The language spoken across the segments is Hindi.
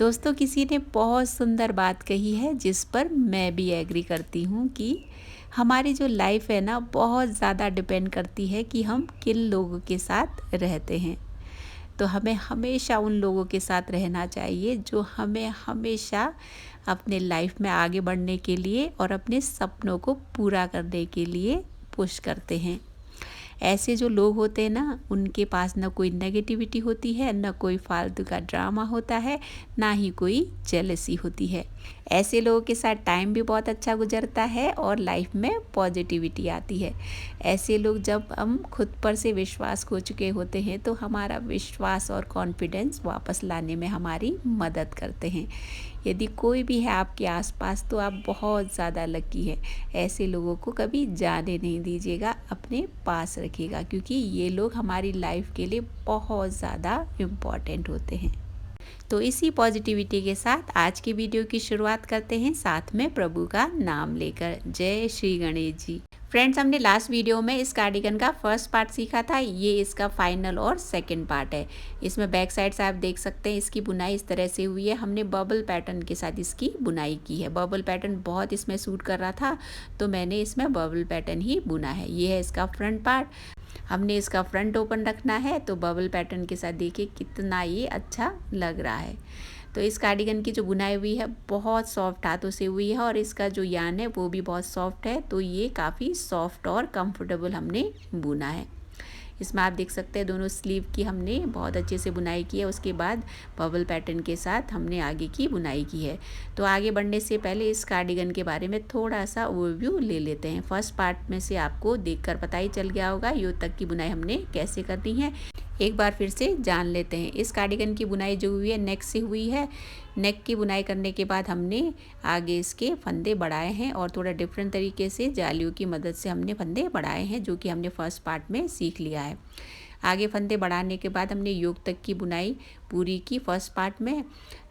दोस्तों, किसी ने बहुत सुंदर बात कही है जिस पर मैं भी एग्री करती हूँ कि हमारी जो लाइफ है ना, बहुत ज़्यादा डिपेंड करती है कि हम किन लोगों के साथ रहते हैं। तो हमें हमेशा उन लोगों के साथ रहना चाहिए जो हमें हमेशा अपने लाइफ में आगे बढ़ने के लिए और अपने सपनों को पूरा करने के लिए पुश करते हैं। ऐसे जो लोग होते हैं ना, उनके पास ना कोई नेगेटिविटी होती है, ना कोई फालतू का ड्रामा होता है, ना ही कोई जेलसी होती है। ऐसे लोगों के साथ टाइम भी बहुत अच्छा गुजरता है और लाइफ में पॉजिटिविटी आती है। ऐसे लोग जब हम खुद पर से विश्वास खो चुके होते हैं तो हमारा विश्वास और कॉन्फिडेंस वापस लाने में हमारी मदद करते हैं। यदि कोई भी है आपके आसपास तो आप बहुत ज़्यादा लकी है। ऐसे लोगों को कभी जाने नहीं दीजिएगा, अपने पास रखिएगा, क्योंकि ये लोग हमारी लाइफ के लिए बहुत ज़्यादा इम्पॉर्टेंट होते हैं। तो इसी पॉजिटिविटी के साथ आज की वीडियो की शुरुआत करते हैं, साथ में प्रभु का नाम लेकर। जय श्री गणेश जी। फ्रेंड्स, हमने लास्ट वीडियो में इस कार्डिगन का फर्स्ट पार्ट सीखा था। ये इसका फाइनल और सेकंड पार्ट है। इसमें बैक साइड से आप देख सकते हैं इसकी बुनाई इस तरह से हुई है। हमने बबल पैटर्न के साथ इसकी बुनाई की है। बबल पैटर्न बहुत इसमें सूट कर रहा था तो मैंने इसमें बबल पैटर्न ही बुना है। ये है इसका फ्रंट पार्ट। हमने इसका फ्रंट ओपन रखना है तो बबल पैटर्न के साथ देखिए कितना ये अच्छा लग रहा है। तो इस कार्डिगन की जो बुनाई हुई है बहुत सॉफ्ट हाथों से हुई है और इसका जो यान है वो भी बहुत सॉफ्ट है। तो ये काफ़ी सॉफ्ट और कंफर्टेबल हमने बुना है। इसमें आप देख सकते हैं दोनों स्लीव की हमने बहुत अच्छे से बुनाई की है। उसके बाद बबल पैटर्न के साथ हमने आगे की बुनाई की है। तो आगे बढ़ने से पहले इस कार्डिगन के बारे में थोड़ा सा ओवरव्यू ले लेते हैं। फर्स्ट पार्ट में से आपको देखकर पता ही चल गया होगा यो तक की बुनाई हमने कैसे करनी है। एक बार फिर से जान लेते हैं। इस कार्डिगन की बुनाई जो हुई है नेक से हुई है। नेक की बुनाई करने के बाद हमने आगे इसके फंदे बढ़ाए हैं और थोड़ा डिफरेंट तरीके से जालियों की मदद से हमने फंदे बढ़ाए हैं, जो कि हमने फर्स्ट पार्ट में सीख लिया है। आगे फंदे बढ़ाने के बाद हमने योग तक की बुनाई पूरी की फर्स्ट पार्ट में,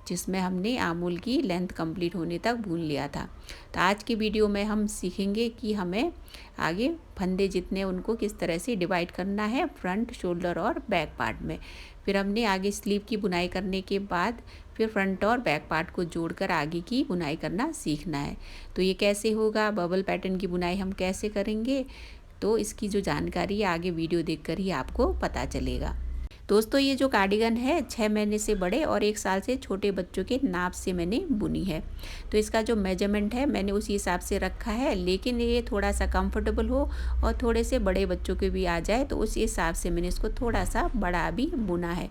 जिसमें हमने आमूल की लेंथ कंप्लीट होने तक बुन लिया था। तो आज की वीडियो में हम सीखेंगे कि हमें आगे फंदे जितने उनको किस तरह से डिवाइड करना है फ्रंट, शोल्डर और बैक पार्ट में। फिर हमने आगे स्लीव की बुनाई करने के बाद फिर फ्रंट और बैक पार्ट को जोड़कर आगे की बुनाई करना सीखना है। तो ये कैसे होगा, बबल पैटर्न की बुनाई हम कैसे करेंगे, तो इसकी जो जानकारी आगे वीडियो देखकर ही आपको पता चलेगा। दोस्तों, ये जो कार्डिगन है 6 महीने से बड़े और 1 साल से छोटे बच्चों के नाप से मैंने बुनी है। तो इसका जो मेजरमेंट है मैंने उसी हिसाब से रखा है, लेकिन ये थोड़ा सा कंफर्टेबल हो और थोड़े से बड़े बच्चों के भी आ जाए तो उसी हिसाब से मैंने इसको थोड़ा सा बड़ा भी बुना है।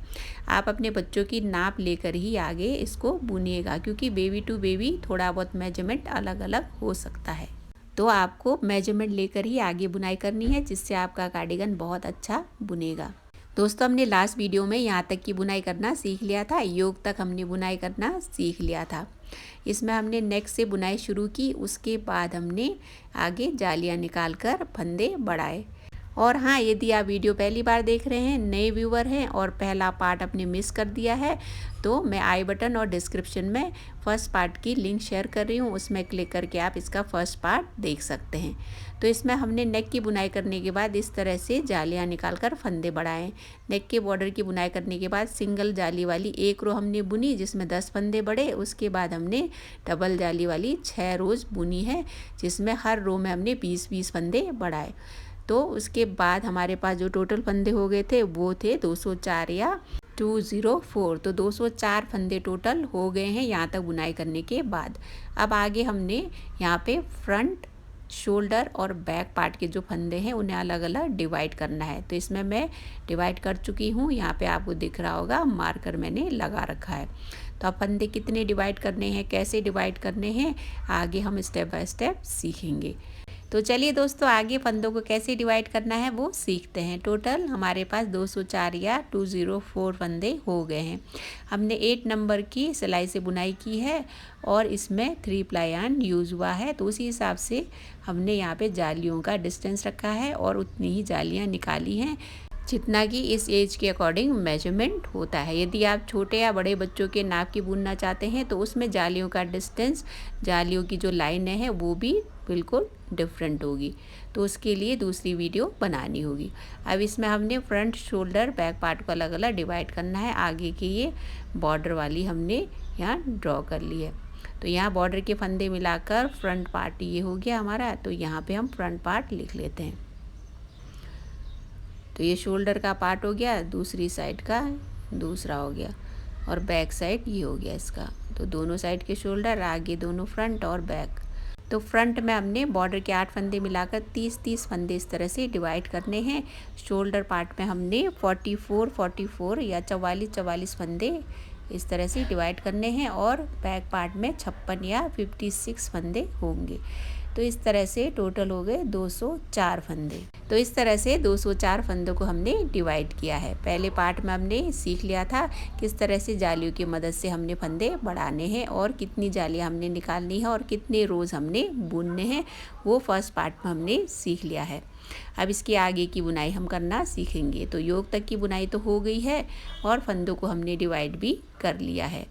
आप अपने बच्चों की नाप लेकर ही आगे इसको बुनिएगा, क्योंकि बेबी टू बेबी थोड़ा बहुत मेजरमेंट अलग अलग हो सकता है। तो आपको मेजरमेंट लेकर ही आगे बुनाई करनी है, जिससे आपका कार्डिगन बहुत अच्छा बुनेगा। दोस्तों, हमने लास्ट वीडियो में यहाँ तक की बुनाई करना सीख लिया था। योग तक हमने बुनाई करना सीख लिया था। इसमें हमने नेक से बुनाई शुरू की, उसके बाद हमने आगे जालियाँ निकाल कर फंदे बढ़ाए। और हाँ, यदि आप वीडियो पहली बार देख रहे हैं, नए व्यूवर हैं और पहला पार्ट आपने मिस कर दिया है, तो मैं आई बटन और डिस्क्रिप्शन में फर्स्ट पार्ट की लिंक शेयर कर रही हूँ, उसमें क्लिक करके आप इसका फर्स्ट पार्ट देख सकते हैं। तो इसमें हमने नेक की बुनाई करने के बाद इस तरह से जालियाँ निकाल कर फंदे बढ़ाएँ। नेक के बॉर्डर की बुनाई करने के बाद सिंगल जाली वाली एक रो हमने बुनी जिसमें 10 फंदे बढ़े। उसके बाद हमने डबल जाली वाली 6 रोज़ बुनी है, जिसमें हर रो में हमने 20-20 फंदे बढ़ाए। तो उसके बाद हमारे पास जो टोटल फंदे हो गए थे वो थे 204 या 204। तो 204 फंदे टोटल हो गए हैं यहाँ तक बुनाई करने के बाद। अब आगे हमने यहाँ पे फ्रंट, शोल्डर और बैक पार्ट के जो फंदे हैं उन्हें अलग अलग डिवाइड करना है। तो इसमें मैं डिवाइड कर चुकी हूँ। यहाँ पे आपको दिख रहा होगा मार्कर मैंने लगा रखा है। तो अब फंदे कितने डिवाइड करने हैं, कैसे डिवाइड करने हैं, आगे हम स्टेप बाय स्टेप सीखेंगे। तो चलिए दोस्तों, आगे फंदों को कैसे डिवाइड करना है वो सीखते हैं। टोटल हमारे पास 204 या 204 फंदे हो गए हैं। हमने 8 नंबर की सिलाई से बुनाई की है और इसमें 3 प्लाई यार्न यूज़ हुआ है। तो उसी हिसाब से हमने यहाँ पे जालियों का डिस्टेंस रखा है और उतनी ही जालियाँ निकाली हैं जितना कि इस एज के अकॉर्डिंग मेजरमेंट होता है। यदि आप छोटे या बड़े बच्चों के नाप की बुनना चाहते हैं तो उसमें जालियों का डिस्टेंस, जालियों की जो लाइनें हैं वो भी बिल्कुल डिफरेंट होगी। तो उसके लिए दूसरी वीडियो बनानी होगी। अब इसमें हमने फ्रंट, शोल्डर, बैक पार्ट को अलग अलग डिवाइड करना है। आगे की ये बॉर्डर वाली हमने यहाँ ड्रॉ कर ली है। तो यहाँ बॉर्डर के फंदे मिलाकर फ्रंट पार्ट ये हो गया हमारा। तो यहाँ पे हम फ्रंट पार्ट लिख लेते हैं। तो ये शोल्डर का पार्ट हो गया, दूसरी साइड का दूसरा हो गया, और बैक साइड ये हो गया इसका। तो दोनों साइड के शोल्डर, आगे दोनों फ्रंट और बैक। तो फ्रंट में हमने बॉर्डर के 8 फंदे मिलाकर 30-30 फंदे इस तरह से डिवाइड करने हैं। शोल्डर पार्ट में हमने 44-44 या 44-44 फंदे इस तरह से डिवाइड करने हैं, और बैक पार्ट में 56 या 56 फंदे होंगे। तो इस तरह से टोटल हो गए 204 फंदे। तो इस तरह से 204 फंदों को हमने डिवाइड किया है। पहले पार्ट में हमने सीख लिया था किस तरह से जालियों की मदद से हमने फंदे बढ़ाने हैं, और कितनी जालियाँ हमने निकालनी है, और कितने रोज़ हमने बुनने हैं, वो फर्स्ट पार्ट में हमने सीख लिया है। अब इसकी आगे की बुनाई हम करना सीखेंगे। तो योग तक की बुनाई तो हो गई है, और फंदों को हमने डिवाइड भी कर लिया है।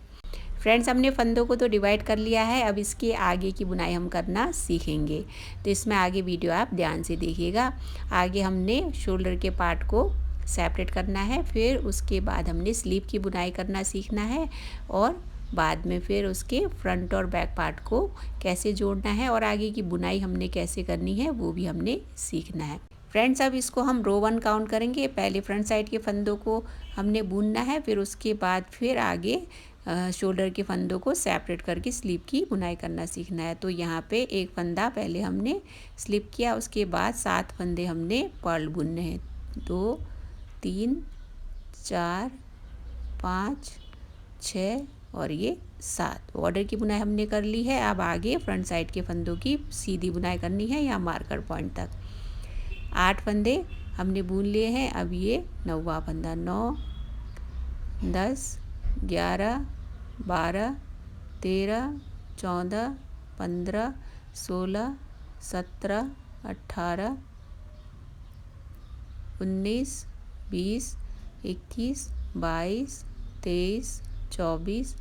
फ्रेंड्स, हमने फंदों को तो डिवाइड कर लिया है। अब इसके आगे की बुनाई हम करना सीखेंगे। तो इसमें आगे वीडियो आप ध्यान से देखिएगा। आगे हमने शोल्डर के पार्ट को सेपरेट करना है, फिर उसके बाद हमने स्लीव की बुनाई करना सीखना है, और बाद में फिर उसके फ्रंट और बैक पार्ट को कैसे जोड़ना है, और आगे की बुनाई हमने कैसे करनी है वो भी हमने सीखना है। फ्रेंड्स, अब इसको हम रो 1 काउंट करेंगे। पहले फ्रंट साइड के फंदों को हमने बुनना है, फिर उसके बाद फिर आगे शोल्डर के फंदों को सेपरेट करके स्लीव की बुनाई करना सीखना है। तो यहाँ पे एक फंदा पहले हमने स्लिप किया, उसके बाद 7 फंदे हमने पर्ल बुनने हैं। 2 3 4 5 6 और ये 7 बॉर्डर की बुनाई हमने कर ली है। अब आगे फ्रंट साइड के फंदों की सीधी बुनाई करनी है, या मार्कर पॉइंट तक। 8 फंदे हमने बुन लिए हैं। अब ये 9वां फंदा। 9 10 11 12 13 14 15 16 17 18 19 20 21 22 23 24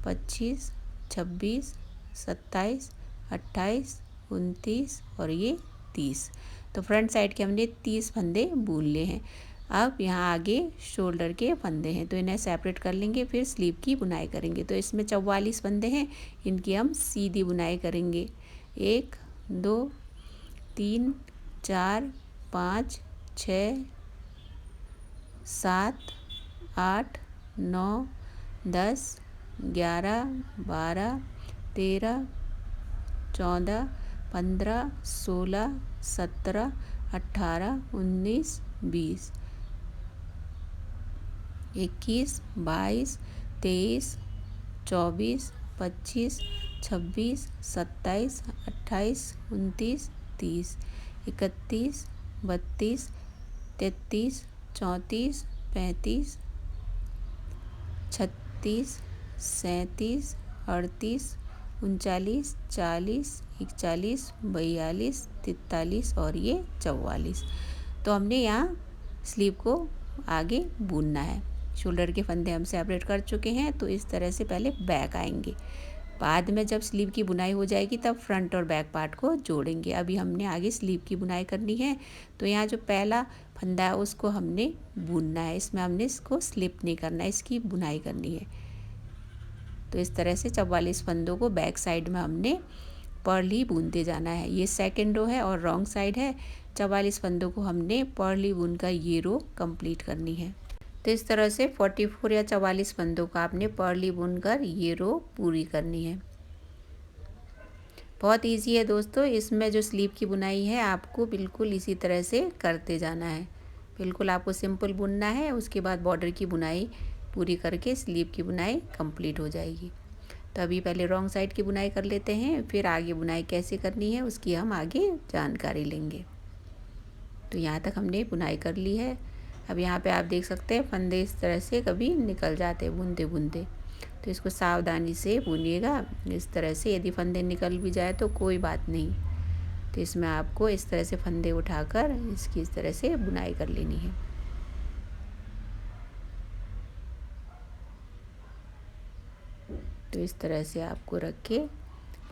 25 26 27 28 29 और ये 30। तो फ्रंट साइड के हमने 30 फंदे बुन लिए हैं। अब यहाँ आगे शोल्डर के फंदे हैं, तो इन्हें सेपरेट कर लेंगे, फिर स्लीव की बुनाई करेंगे। तो इसमें 44 फंदे हैं, इनकी हम सीधी बुनाई करेंगे। 1 2 3 4 5 6 7 8 9 10 11 12 13 14 15 16 17 18 19 20 21 22 23 24 25 26 27 28 29 30 31 32 33 34 35 36 37 38 39 40 41 42 43 और ये 44। तो हमने यहाँ स्लीव को आगे बुनना है। शोल्डर के फंदे हम सेपरेट कर चुके हैं। तो इस तरह से पहले बैक आएंगे, बाद में जब स्लीव की बुनाई हो जाएगी तब फ्रंट और बैक पार्ट को जोड़ेंगे। अभी हमने आगे स्लीव की बुनाई करनी है। तो यहाँ जो पहला फंदा है उसको हमने बुनना है, इसमें हमने इसको स्लिप नहीं करना है, इसकी बुनाई करनी है। तो इस तरह से 44 फंदों को बैक साइड में हमने पर्ल ही बुनते जाना है। ये सेकेंड रो है और रॉन्ग साइड है। 44 फंदों को हमने पर्ल ही बुनकर ये रो कंप्लीट करनी है। तो इस तरह से 44 या 44 फंदों का आपने पर्ल ही बुनकर ये रो पूरी करनी है। बहुत इजी है दोस्तों। इसमें जो स्लीव की बुनाई है आपको बिल्कुल इसी तरह से करते जाना है। बिल्कुल आपको सिंपल बुनना है, उसके बाद बॉर्डर की बुनाई पूरी करके स्लीव की बुनाई कंप्लीट हो जाएगी। तो अभी पहले रॉन्ग साइड की बुनाई कर लेते हैं, फिर आगे बुनाई कैसे करनी है उसकी हम आगे जानकारी लेंगे। तो यहाँ तक हमने बुनाई कर ली है। अब यहाँ पे आप देख सकते हैं फंदे इस तरह से कभी निकल जाते हैं बुनते बुनते, तो इसको सावधानी से बुनिएगा इस तरह से। यदि फंदे निकल भी जाए तो कोई बात नहीं। तो इसमें आपको इस तरह से फंदे उठाकर इसकी इस तरह से बुनाई कर लेनी है। तो इस तरह से आपको रख के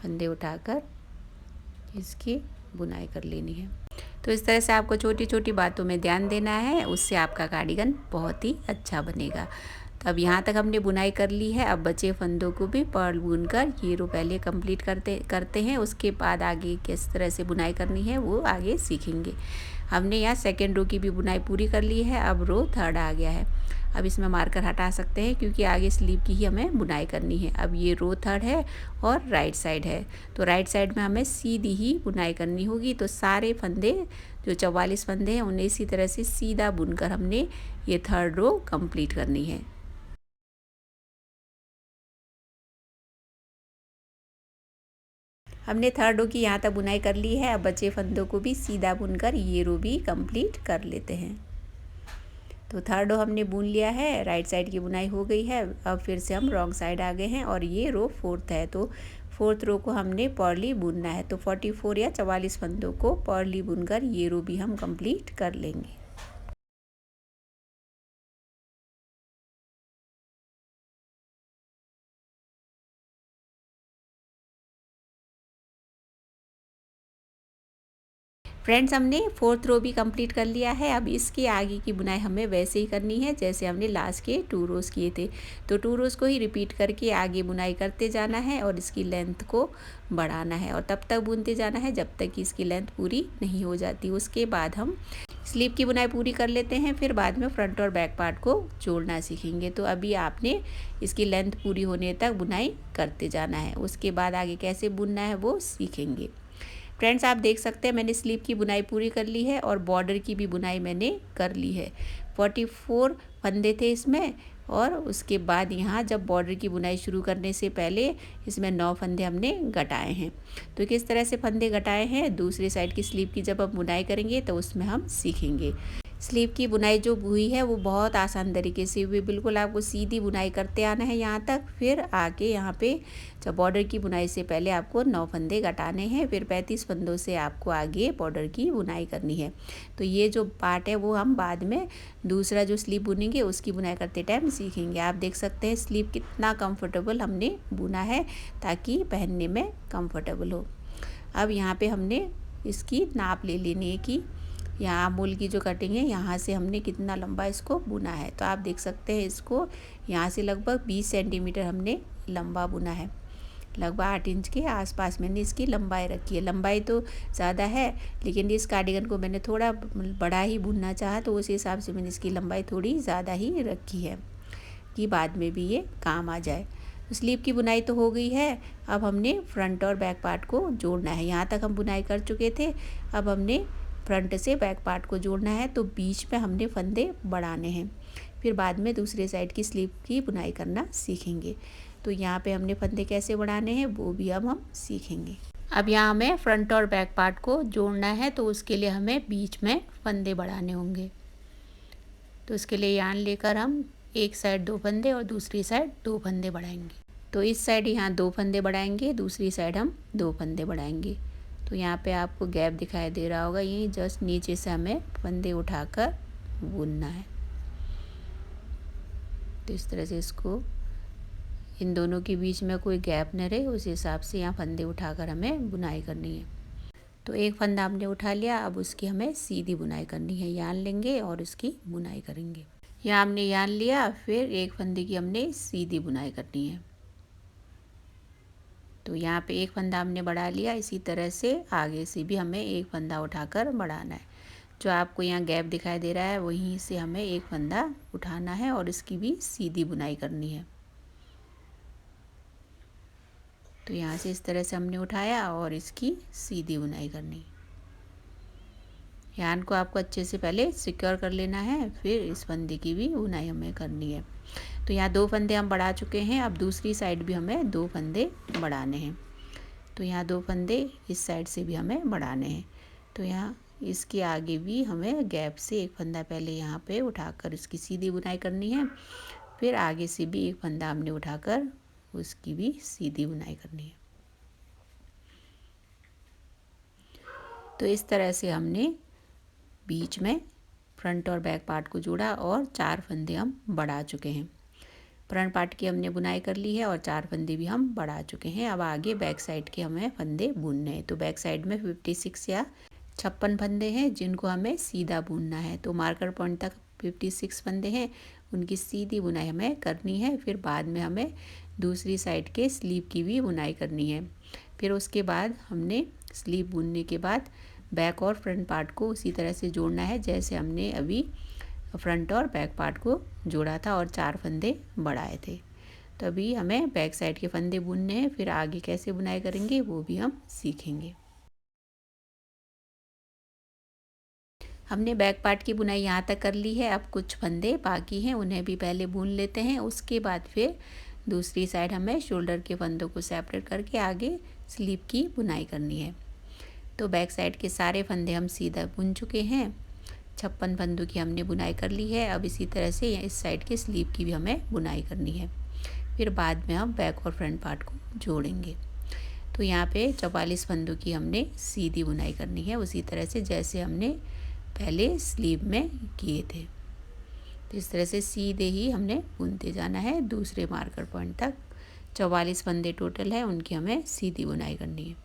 फंदे उठाकर इसकी बुनाई कर लेनी है। तो इस तरह से आपको छोटी छोटी बातों में ध्यान देना है, उससे आपका कार्डिगन बहुत ही अच्छा बनेगा। अब यहाँ तक हमने बुनाई कर ली है। अब बचे फंदों को भी पर्ल बुनकर ये रो पहले कंप्लीट करते हैं, उसके बाद आगे किस तरह से बुनाई करनी है वो आगे सीखेंगे। हमने यहाँ सेकेंड रो की भी बुनाई पूरी कर ली है। अब रो थर्ड आ गया है। अब इसमें मार्कर हटा सकते हैं क्योंकि आगे स्लीव की ही हमें बुनाई करनी है। अब ये रो थर्ड है और राइट साइड है, तो राइट साइड में हमें सीधी ही बुनाई करनी होगी। तो सारे फंदे जो 44 फंदे हैं उन्हें इसी तरह से सीधा बुनकर हमने ये थर्ड रो कंप्लीट करनी है। हमने थर्ड रो की यहाँ तक बुनाई कर ली है। अब बचे फंदों को भी सीधा बुनकर ये रो भी कंप्लीट कर लेते हैं। तो थर्ड रो हमने बुन लिया है, राइट साइड की बुनाई हो गई है। अब फिर से हम रॉन्ग साइड आ गए हैं और ये रो फोर्थ है, तो फोर्थ रो को हमने पर्ली बुनना है। तो 44 या 44 फंदों को पर्ली बुनकर ये रो भी हम कंप्लीट कर लेंगे। फ्रेंड्स, हमने फोर्थ रो भी कंप्लीट कर लिया है। अब इसके आगे की बुनाई हमें वैसे ही करनी है जैसे हमने लास्ट के 2 रोज़ किए थे। तो 2 रोज़ को ही रिपीट करके आगे बुनाई करते जाना है और इसकी लेंथ को बढ़ाना है और तब तक बुनते जाना है जब तक कि इसकी लेंथ पूरी नहीं हो जाती। उसके बाद हम स्लीव की बुनाई पूरी कर लेते हैं, फिर बाद में फ्रंट और बैक पार्ट को जोड़ना सीखेंगे। तो अभी आपने इसकी लेंथ पूरी होने तक बुनाई करते जाना है, उसके बाद आगे कैसे बुनना है वो सीखेंगे। फ्रेंड्स, आप देख सकते हैं मैंने स्लीव की बुनाई पूरी कर ली है और बॉर्डर की भी बुनाई मैंने कर ली है। 44 फंदे थे इसमें और उसके बाद यहाँ जब बॉर्डर की बुनाई शुरू करने से पहले इसमें 9 फंदे हमने घटाए हैं। तो किस तरह से फंदे घटाए हैं दूसरी साइड की स्लीव की जब हम बुनाई करेंगे तो उसमें हम सीखेंगे। स्लीव की बुनाई जो हुई है वो बहुत आसान तरीके से हुई, बिल्कुल आपको सीधी बुनाई करते आना है यहाँ तक। फिर आके यहाँ पे जब बॉर्डर की बुनाई से पहले आपको 9 फंदे घटाने हैं, फिर 35 फंदों से आपको आगे बॉर्डर की बुनाई करनी है। तो ये जो पार्ट है वो हम बाद में दूसरा जो स्लीव बुनेंगे उसकी बुनाई करते टाइम सीखेंगे। आप देख सकते हैं स्लीव कितना कम्फर्टेबल हमने बुना है ताकि पहनने में कम्फर्टेबल हो। अब यहाँ पर हमने इसकी नाप ले लेनी है कि यहाँ मूल की जो कटिंग है यहाँ से हमने कितना लंबा इसको बुना है। तो आप देख सकते हैं इसको यहाँ से लगभग 20 सेंटीमीटर हमने लंबा बुना है। लगभग 8 इंच के आसपास मैंने इसकी लंबाई रखी है। लंबाई तो ज़्यादा है लेकिन इस कार्डिगन को मैंने थोड़ा बड़ा ही बुनना चाहा तो उस हिसाब से मैंने इसकी लंबाई थोड़ी ज़्यादा ही रखी है कि बाद में भी ये काम आ जाए। स्लीव की बुनाई तो हो गई है। अब हमने फ्रंट और बैक पार्ट को जोड़ना है। यहाँ तक हम बुनाई कर चुके थे, अब हमने फ्रंट से बैक पार्ट को जोड़ना है। तो बीच में हमने फंदे बढ़ाने हैं, फिर बाद में दूसरे साइड की स्लीव की बुनाई करना सीखेंगे। तो यहाँ पे हमने फंदे कैसे बढ़ाने हैं वो भी अब हम सीखेंगे। अब यहाँ हमें फ्रंट और बैक पार्ट को जोड़ना है तो उसके लिए हमें बीच में फंदे बढ़ाने होंगे। तो उसके लिए यार्न लेकर हम एक साइड 2 फंदे और दूसरी साइड 2 फंदे बढ़ाएंगे। तो इस साइड यहाँ 2 फंदे बढ़ाएंगे, दूसरी साइड हम 2 फंदे बढ़ाएंगे। तो यहाँ पे आपको गैप दिखाई दे रहा होगा, यही जस्ट नीचे से हमें फंदे उठाकर बुनना है। तो इस तरह से इसको इन दोनों के बीच में कोई गैप न रहे उस हिसाब से यहाँ फंदे उठाकर हमें बुनाई करनी है। तो एक फंदा हमने उठा लिया, अब उसकी हमें सीधी बुनाई करनी है। यार्न लेंगे और उसकी बुनाई करेंगे। यहाँ हमने यार्न लिया, फिर एक फंदे की हमने सीधी बुनाई करनी है। तो यहाँ पे एक फंदा हमने बढ़ा लिया, इसी तरह से आगे से भी हमें एक फंदा उठाकर बढ़ाना है। जो आपको यहाँ गैप दिखाई दे रहा है वहीं से हमें एक फंदा उठाना है और इसकी भी सीधी बुनाई करनी है। तो यहाँ से इस तरह से हमने उठाया और इसकी सीधी बुनाई करनी। यार्न को आपको अच्छे से पहले सिक्योर कर लेना है, फिर इस फंदे की भी बुनाई हमें करनी है। तो यहाँ 2 फंदे हम बढ़ा चुके हैं, अब दूसरी साइड भी हमें 2 फंदे बढ़ाने हैं। तो यहाँ 2 फंदे इस साइड से भी हमें बढ़ाने हैं। तो यहाँ इसके आगे भी हमें गैप से एक फंदा पहले यहाँ पे उठाकर इसकी सीधी बुनाई करनी है, फिर आगे से भी एक फंदा हमने उठाकर उसकी भी सीधी बुनाई करनी है। तो इस तरह से हमने बीच में फ्रंट और बैक पार्ट को जोड़ा और 4 फंदे हम बढ़ा चुके हैं। फ्रंट पार्ट की हमने बुनाई कर ली है और 4 फंदे भी हम बढ़ा चुके हैं। अब आगे बैक साइड के हमें फंदे बुनने हैं। तो बैक साइड में 56 या 56 फंदे हैं जिनको हमें सीधा बुनना है। तो मार्कर पॉइंट तक 56 फंदे हैं, उनकी सीधी बुनाई हमें करनी है। फिर बाद में हमें दूसरी साइड के स्लीव की भी बुनाई करनी है। फिर उसके बाद हमने स्लीव बुनने के बाद बैक और फ्रंट पार्ट को उसी तरह से जोड़ना है जैसे हमने अभी फ्रंट और बैक पार्ट को जोड़ा था और 4 फंदे बढ़ाए थे। तो अभी हमें बैक साइड के फंदे बुनने हैं, फिर आगे कैसे बुनाई करेंगे वो भी हम सीखेंगे। हमने बैक पार्ट की बुनाई यहाँ तक कर ली है। अब कुछ फंदे बाकी हैं, उन्हें भी पहले बुन लेते हैं। उसके बाद फिर दूसरी साइड हमें शोल्डर के फंदों को सेपरेट करके आगे स्लीव की बुनाई करनी है। तो बैक साइड के सारे फंदे हम सीधा बुन चुके हैं। 56 फंदों की हमने बुनाई कर ली है। अब इसी तरह से इस साइड के स्लीव की भी हमें बुनाई करनी है। फिर बाद में हम बैक और फ्रंट पार्ट को जोड़ेंगे। तो यहाँ पे 44 फंदों की हमने सीधी बुनाई करनी है, उसी तरह से जैसे हमने पहले स्लीव में किए थे। तो इस तरह से सीधे ही हमने बुनते जाना है दूसरे मार्कर पॉइंट तक। 44 फंदे टोटल है, उनकी हमें सीधी बुनाई करनी है।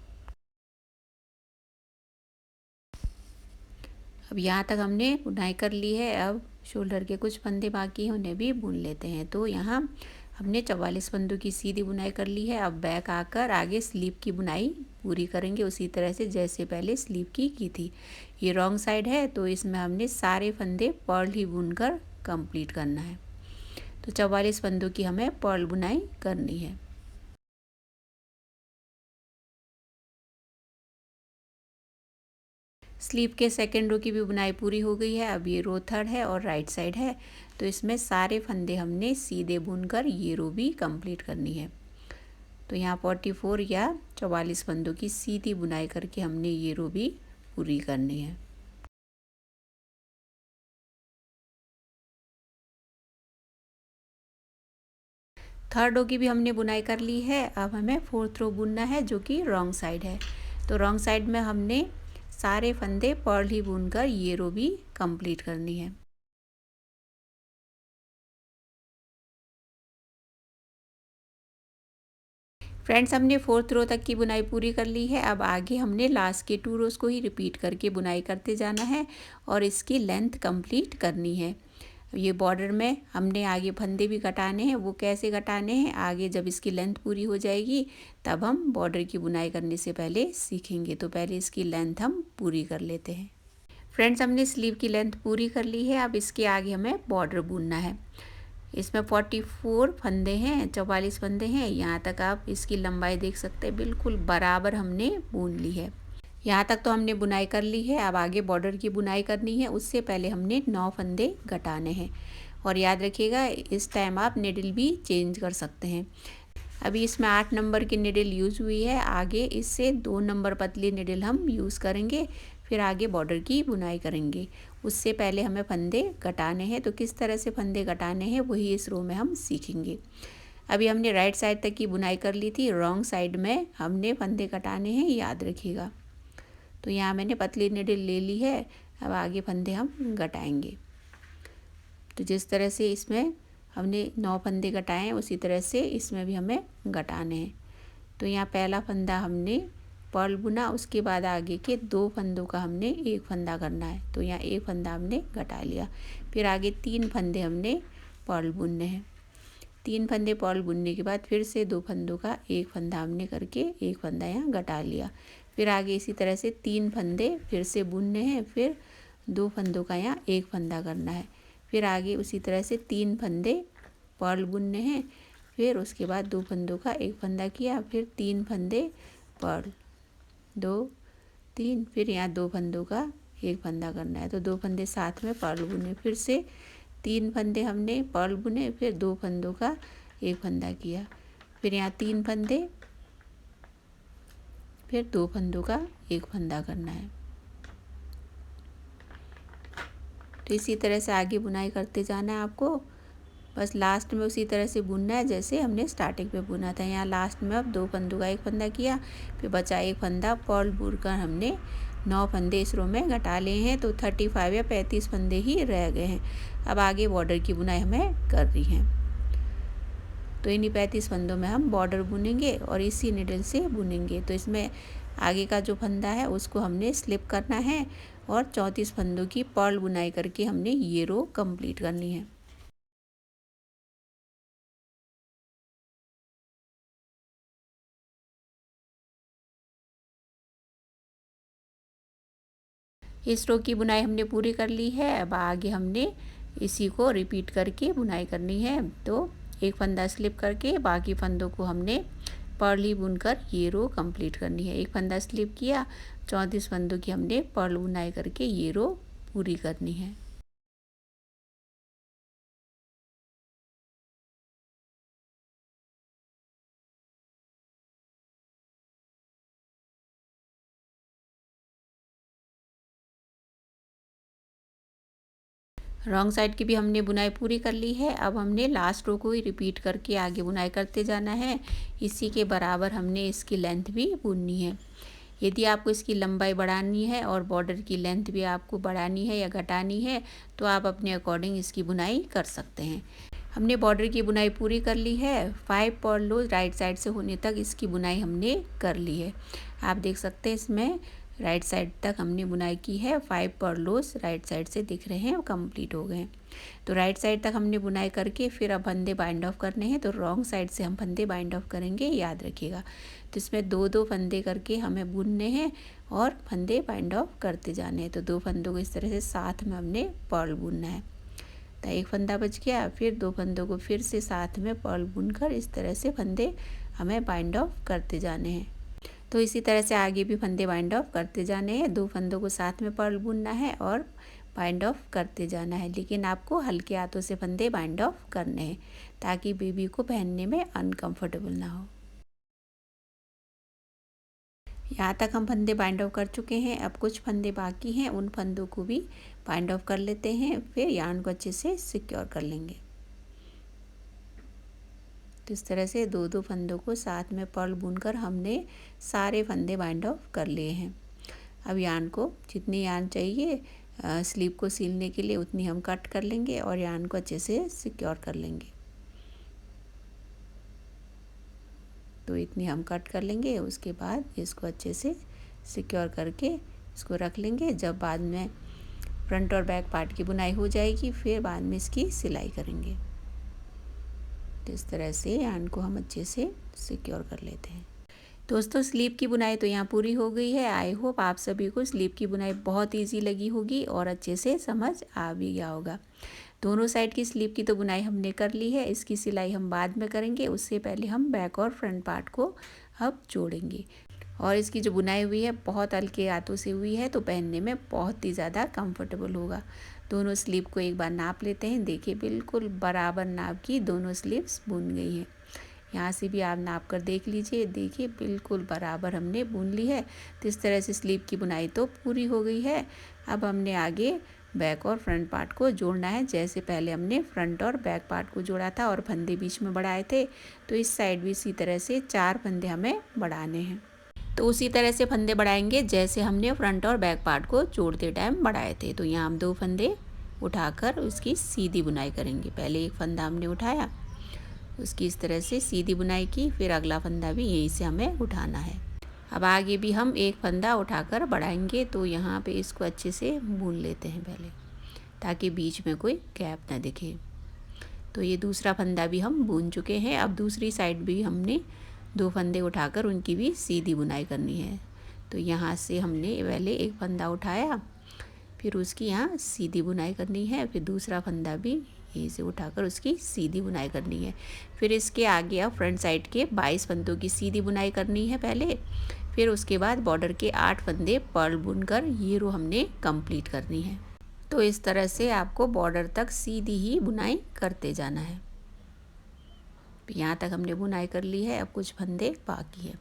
अब यहाँ तक हमने बुनाई कर ली है। अब शोल्डर के कुछ फंदे बाकी हैं, उन्हें भी बुन लेते हैं। तो यहाँ हमने 44 फंदों की सीधी बुनाई कर ली है। अब बैक आकर आगे स्लीव की बुनाई पूरी करेंगे उसी तरह से जैसे पहले स्लीव की थी। ये रॉन्ग साइड है तो इसमें हमने सारे फंदे पर्ल ही बुनकर कंप्लीट करना है। तो 44 फंदों की हमें पर्ल बुनाई करनी है। स्लीव के सेकेंड रो की भी बुनाई पूरी हो गई है। अब ये रो थर्ड है और राइट साइड है, तो इसमें सारे फंदे हमने सीधे बुनकर ये रो भी कंप्लीट करनी है। तो यहाँ 44 या 44 फंदों की सीधी बुनाई करके हमने ये रो भी पूरी करनी है। थर्ड रो की भी हमने बुनाई कर ली है। अब हमें फोर्थ रो बुनना है जो कि रॉन्ग साइड है। तो रॉन्ग साइड में हमने सारे फंदे पर्ल ही बुनकर ये रो भी कंप्लीट करनी है। फ्रेंड्स, हमने फोर्थ रो तक की बुनाई पूरी कर ली है। अब आगे हमने लास्ट के 2 रोज़ को ही रिपीट करके बुनाई करते जाना है और इसकी लेंथ कंप्लीट करनी है। ये बॉर्डर में हमने आगे फंदे भी घटाने हैं। वो कैसे घटाने हैं आगे जब इसकी लेंथ पूरी हो जाएगी तब हम बॉर्डर की बुनाई करने से पहले सीखेंगे। तो पहले इसकी लेंथ हम पूरी कर लेते हैं। फ्रेंड्स, हमने स्लीव की लेंथ पूरी कर ली है। अब इसके आगे हमें बॉर्डर बुनना है। इसमें 44 फंदे हैं, 44 फंदे हैं। यहाँ तक आप इसकी लंबाई देख सकते हैं, बिल्कुल बराबर हमने बुन ली है। यहाँ तक तो हमने बुनाई कर ली है। अब आगे बॉर्डर की बुनाई करनी है। उससे पहले हमने 9 फंदे घटाने हैं। और याद रखिएगा इस टाइम आप निडल भी चेंज कर सकते हैं। अभी इसमें 8 नंबर की निडल यूज़ हुई है। आगे इससे 2 नंबर पतली निडल हम यूज़ करेंगे। फिर आगे बॉर्डर की बुनाई करेंगे। उससे पहले हमें फंदे घटाने हैं। तो किस तरह से फंदे घटाने हैं वही इस रो में हम सीखेंगे। अभी हमने राइट साइड तक की बुनाई कर ली थी। रॉन्ग साइड में हमने फंदे घटाने हैं, याद रखिएगा। तो यहाँ मैंने पतली निडल ले ली है। अब आगे फंदे हम घटाएंगे। तो जिस तरह से इसमें हमने 9 फंदे घटाए हैं उसी तरह से इसमें भी हमें घटाने हैं। तो यहाँ पहला फंदा हमने पर्ल बुना, उसके बाद आगे के 2 फंदों का हमने एक फंदा करना है। तो यहाँ एक फंदा हमने घटा लिया। फिर आगे 3 फंदे हमने पर्ल बुनने हैं। 3 फंदे पर्ल बुनने के बाद फिर से 2 फंदों का एक फंदा हमने करके एक फंदा यहाँ घटा लिया। फिर आगे इसी तरह से 3 फंदे फिर से बुनने हैं। फिर 2 फंदों का यहाँ एक फंदा करना है। फिर आगे उसी तरह से 3 फंदे पर्ल बुनने हैं। फिर उसके बाद 2 फंदों का एक फंदा किया। फिर 3 फंदे पर्ल, 2 3, फिर यहाँ 2 फंदों का एक फंदा करना है। तो 2 फंदे साथ में पर्ल बुने। फिर से 3 फंदे हमने पर्ल बुने। फिर 2 फंदों का एक फंदा किया। फिर यहाँ 3 फंदे, फिर 2 फंदों का एक फंदा करना है। तो इसी तरह से आगे बुनाई करते जाना है आपको। बस लास्ट में उसी तरह से बुनना है जैसे हमने स्टार्टिंग में बुना था। यहाँ लास्ट में अब 2 फंदों का एक फंदा किया, फिर बचा एक फंदा पर्ल बुनकर हमने 9 फंदे इस रो में घटा लिए हैं। तो 35 या 35 फंदे ही रह गए हैं। अब आगे बॉर्डर की बुनाई हमें कर रही है। तो इन्हीं 35 फंदों में हम बॉर्डर बुनेंगे और इसी निडल से बुनेंगे। तो इसमें आगे का जो फंदा है उसको हमने स्लिप करना है और 34 फंदों की पर्ल बुनाई करके हमने ये रो कंप्लीट करनी है। इस रो की बुनाई हमने पूरी कर ली है। अब आगे हमने इसी को रिपीट करके बुनाई करनी है। तो एक फंदा स्लिप करके बाकी फंदों को हमने पर्ल ही बुनकर ये रो कंप्लीट करनी है। एक फंदा स्लिप किया, 34 फंदों की हमने पर्ल बुनाई करके ये रो पूरी करनी है। रॉन्ग साइड की भी हमने बुनाई पूरी कर ली है। अब हमने लास्ट रो को ही रिपीट करके आगे बुनाई करते जाना है। इसी के बराबर हमने इसकी लेंथ भी बुननी है। यदि आपको इसकी लंबाई बढ़ानी है और बॉर्डर की लेंथ भी आपको बढ़ानी है या घटानी है तो आप अपने अकॉर्डिंग इसकी बुनाई कर सकते हैं। हमने बॉर्डर की बुनाई पूरी कर ली है। 5 पर्ल रो राइट साइड से होने तक इसकी बुनाई हमने कर ली है। आप देख सकते हैं इसमें राइट साइड तक हमने बुनाई की है। 5 पर्ल रोज राइट साइड से दिख रहे हैं, कंप्लीट हो गए हैं। तो राइट साइड तक हमने बुनाई करके फिर अब फंदे बाइंड ऑफ करने हैं। तो रॉन्ग साइड से हम फंदे बाइंड ऑफ करेंगे, याद रखिएगा। तो इसमें 2-2 फंदे करके हमें बुनने हैं और फंदे बाइंड ऑफ करते जाने हैं। तो 2 फंदों को इस तरह से साथ में हमने पर्ल बुनना है। तो एक फंदा बच गया, फिर 2 फंदों को फिर से साथ में पर्ल बुनकर इस तरह से फंदे हमें बाइंड ऑफ करते जाने हैं। तो इसी तरह से आगे भी फंदे बाइंड ऑफ करते जाने हैं। 2 फंदों को साथ में पर्ल बुनना है और बाइंड ऑफ करते जाना है, लेकिन आपको हल्के हाथों से फंदे बाइंड ऑफ करने हैं ताकि बेबी को पहनने में अनकंफर्टेबल ना हो। यहाँ तक हम फंदे बाइंड ऑफ कर चुके हैं। अब कुछ फंदे बाकी हैं, उन फंदों को भी बाइंड ऑफ कर लेते हैं, फिर यार्न को अच्छे से सिक्योर कर लेंगे। तो इस तरह से 2-2 फंदों को साथ में पर्ल बुनकर हमने सारे फंदे बाइंड ऑफ कर लिए हैं। अब यार्न को जितनी यार्न चाहिए स्लीव को सिलने के लिए उतनी हम कट कर लेंगे और यार्न को अच्छे से सिक्योर कर लेंगे। तो इतनी हम कट कर लेंगे, उसके बाद इसको अच्छे से सिक्योर करके इसको रख लेंगे। जब बाद में फ्रंट और बैक पार्ट की बुनाई हो जाएगी फिर बाद में इसकी सिलाई करेंगे। तो इस तरह से यार्न को हम अच्छे से सिक्योर कर लेते हैं। दोस्तों स्लीव की बुनाई तो यहाँ पूरी हो गई है। आई होप आप सभी को स्लीव की बुनाई बहुत इजी लगी होगी और अच्छे से समझ आ भी गया होगा। दोनों साइड की स्लीव की तो बुनाई हमने कर ली है, इसकी सिलाई हम बाद में करेंगे। उससे पहले हम बैक और फ्रंट पार्ट को अब जोड़ेंगे। और इसकी जो बुनाई हुई है बहुत हल्के हाथों से हुई है, तो पहनने में बहुत ही ज़्यादा कंफर्टेबल होगा। दोनों स्लीव को एक बार नाप लेते हैं। देखिए बिल्कुल बराबर नाप की दोनों स्लीव्स बुन गई हैं। यहाँ से भी आप नाप कर देख लीजिए। देखिए बिल्कुल बराबर हमने बुन ली है। तो इस तरह से स्लीव की बुनाई तो पूरी हो गई है। अब हमने आगे बैक और फ्रंट पार्ट को जोड़ना है। जैसे पहले हमने फ्रंट और बैक पार्ट को जोड़ा था और फंदे बीच में बढ़ाए थे, तो इस साइड भी इसी तरह से 4 फंदे हमें बढ़ाने हैं। तो उसी तरह से फंदे बढ़ाएंगे जैसे हमने फ्रंट और बैक पार्ट को जोड़ते टाइम बढ़ाए थे। तो यहाँ हम 2 फंदे उठाकर उसकी सीधी बुनाई करेंगे। पहले एक फंदा हमने उठाया, उसकी इस तरह से सीधी बुनाई की, फिर अगला फंदा भी यहीं से हमें उठाना है। अब आगे भी हम एक फंदा उठाकर बढ़ाएंगे। तो यहाँ पे इसको अच्छे से बुन लेते हैं पहले, ताकि बीच में कोई गैप ना दिखे। तो ये दूसरा फंदा भी हम बुन चुके हैं। अब दूसरी साइड भी हमने 2 फंदे उठाकर उनकी भी सीधी बुनाई करनी है। तो यहाँ से हमने पहले एक फंदा उठाया, फिर उसकी यहाँ सीधी बुनाई करनी है, फिर दूसरा फंदा भी यहीं से उठाकर उसकी सीधी बुनाई करनी है। फिर इसके आगे अब फ्रंट साइड के 22 फंदों की सीधी बुनाई करनी है पहले, फिर उसके बाद बॉर्डर के 8 फंदे पर्ल बुनकर ये रो हमने कंप्लीट करनी है। तो इस तरह से आपको बॉर्डर तक सीधी ही बुनाई करते जाना है। यहाँ तक हमने बुनाई कर ली है, अब कुछ फंदे बाकी है।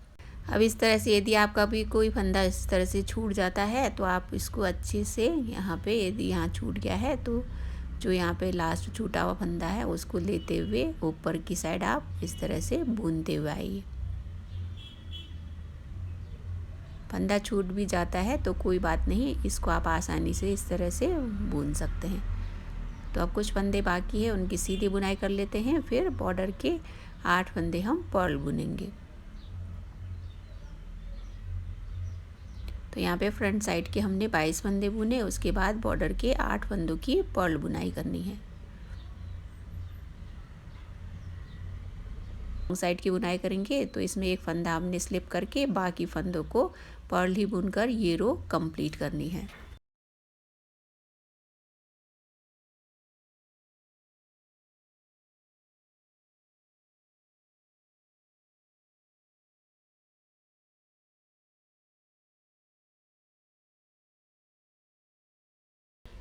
अब इस तरह से यदि आपका भी कोई फंदा इस तरह से छूट जाता है तो आप इसको अच्छे से यहाँ पे, यदि यहाँ छूट गया है तो जो यहाँ पे लास्ट छूटा हुआ फंदा है उसको लेते हुए ऊपर की साइड आप इस तरह से बुनते हुए आइए। फंदा छूट भी जाता है तो कोई बात नहीं, इसको आप आसानी से इस तरह से बुन सकते हैं। तो अब कुछ फंदे बाकी है, उनकी सीधी बुनाई कर लेते हैं। फिर बॉर्डर के 8 फंदे हम पर्ल बुनेंगे। तो यहाँ पे फ्रंट साइड के हमने 22 फंदे बुने, उसके बाद बॉर्डर के 8 फंदों की पर्ल बुनाई करनी है। साइड की बुनाई करेंगे तो इसमें एक फंदा हमने स्लिप करके बाकी फंदों को पर्ल ही बुनकर ये रो कंप्लीट करनी है।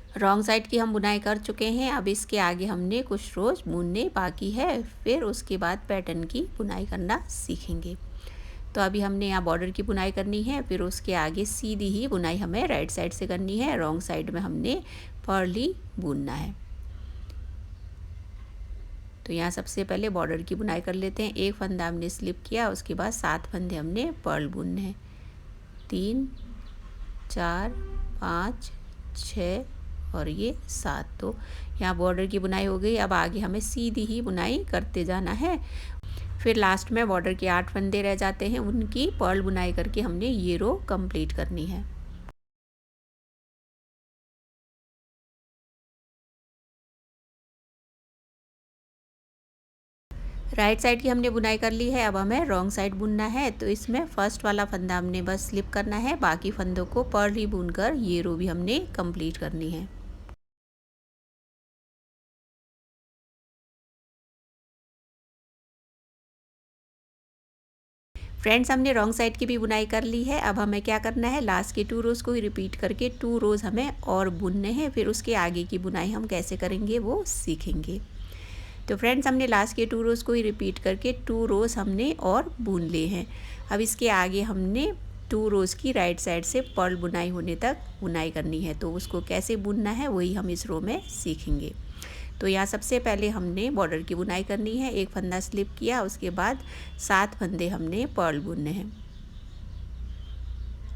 रॉन्ग साइड की हम बुनाई कर चुके हैं। अब इसके आगे हमने कुछ रोज बुनने बाकी है, फिर उसके बाद पैटर्न की बुनाई करना सीखेंगे। तो अभी हमने यहाँ बॉर्डर की बुनाई करनी है, फिर उसके आगे सीधी ही बुनाई हमें राइट साइड से करनी है। रॉन्ग साइड में हमने पर्ल ही बुनना है। तो यहाँ सबसे पहले बॉर्डर की बुनाई कर लेते हैं। एक फंदा हमने स्लिप किया, उसके बाद 7 फंदे हमने पर्ल बुनने हैं। 3 4 5 6 और ये 7। तो यहाँ बॉर्डर की बुनाई हो गई। अब आगे हमें सीधी ही बुनाई करते जाना है। फिर लास्ट में बॉर्डर के 8 फंदे रह जाते हैं, उनकी पर्ल बुनाई करके हमने ये रो कंप्लीट करनी है। राइट साइड की हमने बुनाई कर ली है। अब हमें रॉन्ग साइड बुनना है। तो इसमें फर्स्ट वाला फंदा हमने बस स्लिप करना है, बाकी फंदों को पर्ल ही बुनकर ये रो भी हमने कंप्लीट करनी है। फ्रेंड्स, हमने रॉन्ग साइड की भी बुनाई कर ली है। अब हमें क्या करना है, लास्ट के 2 रोज़ को ही रिपीट करके 2 रोज़ हमें और बुनने हैं। फिर उसके आगे की बुनाई हम कैसे करेंगे वो सीखेंगे। तो फ्रेंड्स, हमने लास्ट के 2 रोज़ को ही रिपीट करके 2 रोज़ हमने और बुन लिए हैं। अब इसके आगे हमने 2 रोज़ की राइट साइड से पर्ल बुनाई होने तक बुनाई करनी है। तो उसको कैसे बुनना है वही हम इस रो में सीखेंगे। तो यहाँ सबसे पहले हमने बॉर्डर की बुनाई करनी है। एक फंदा स्लिप किया, उसके बाद 7 फंदे हमने पर्ल बुनने हैं।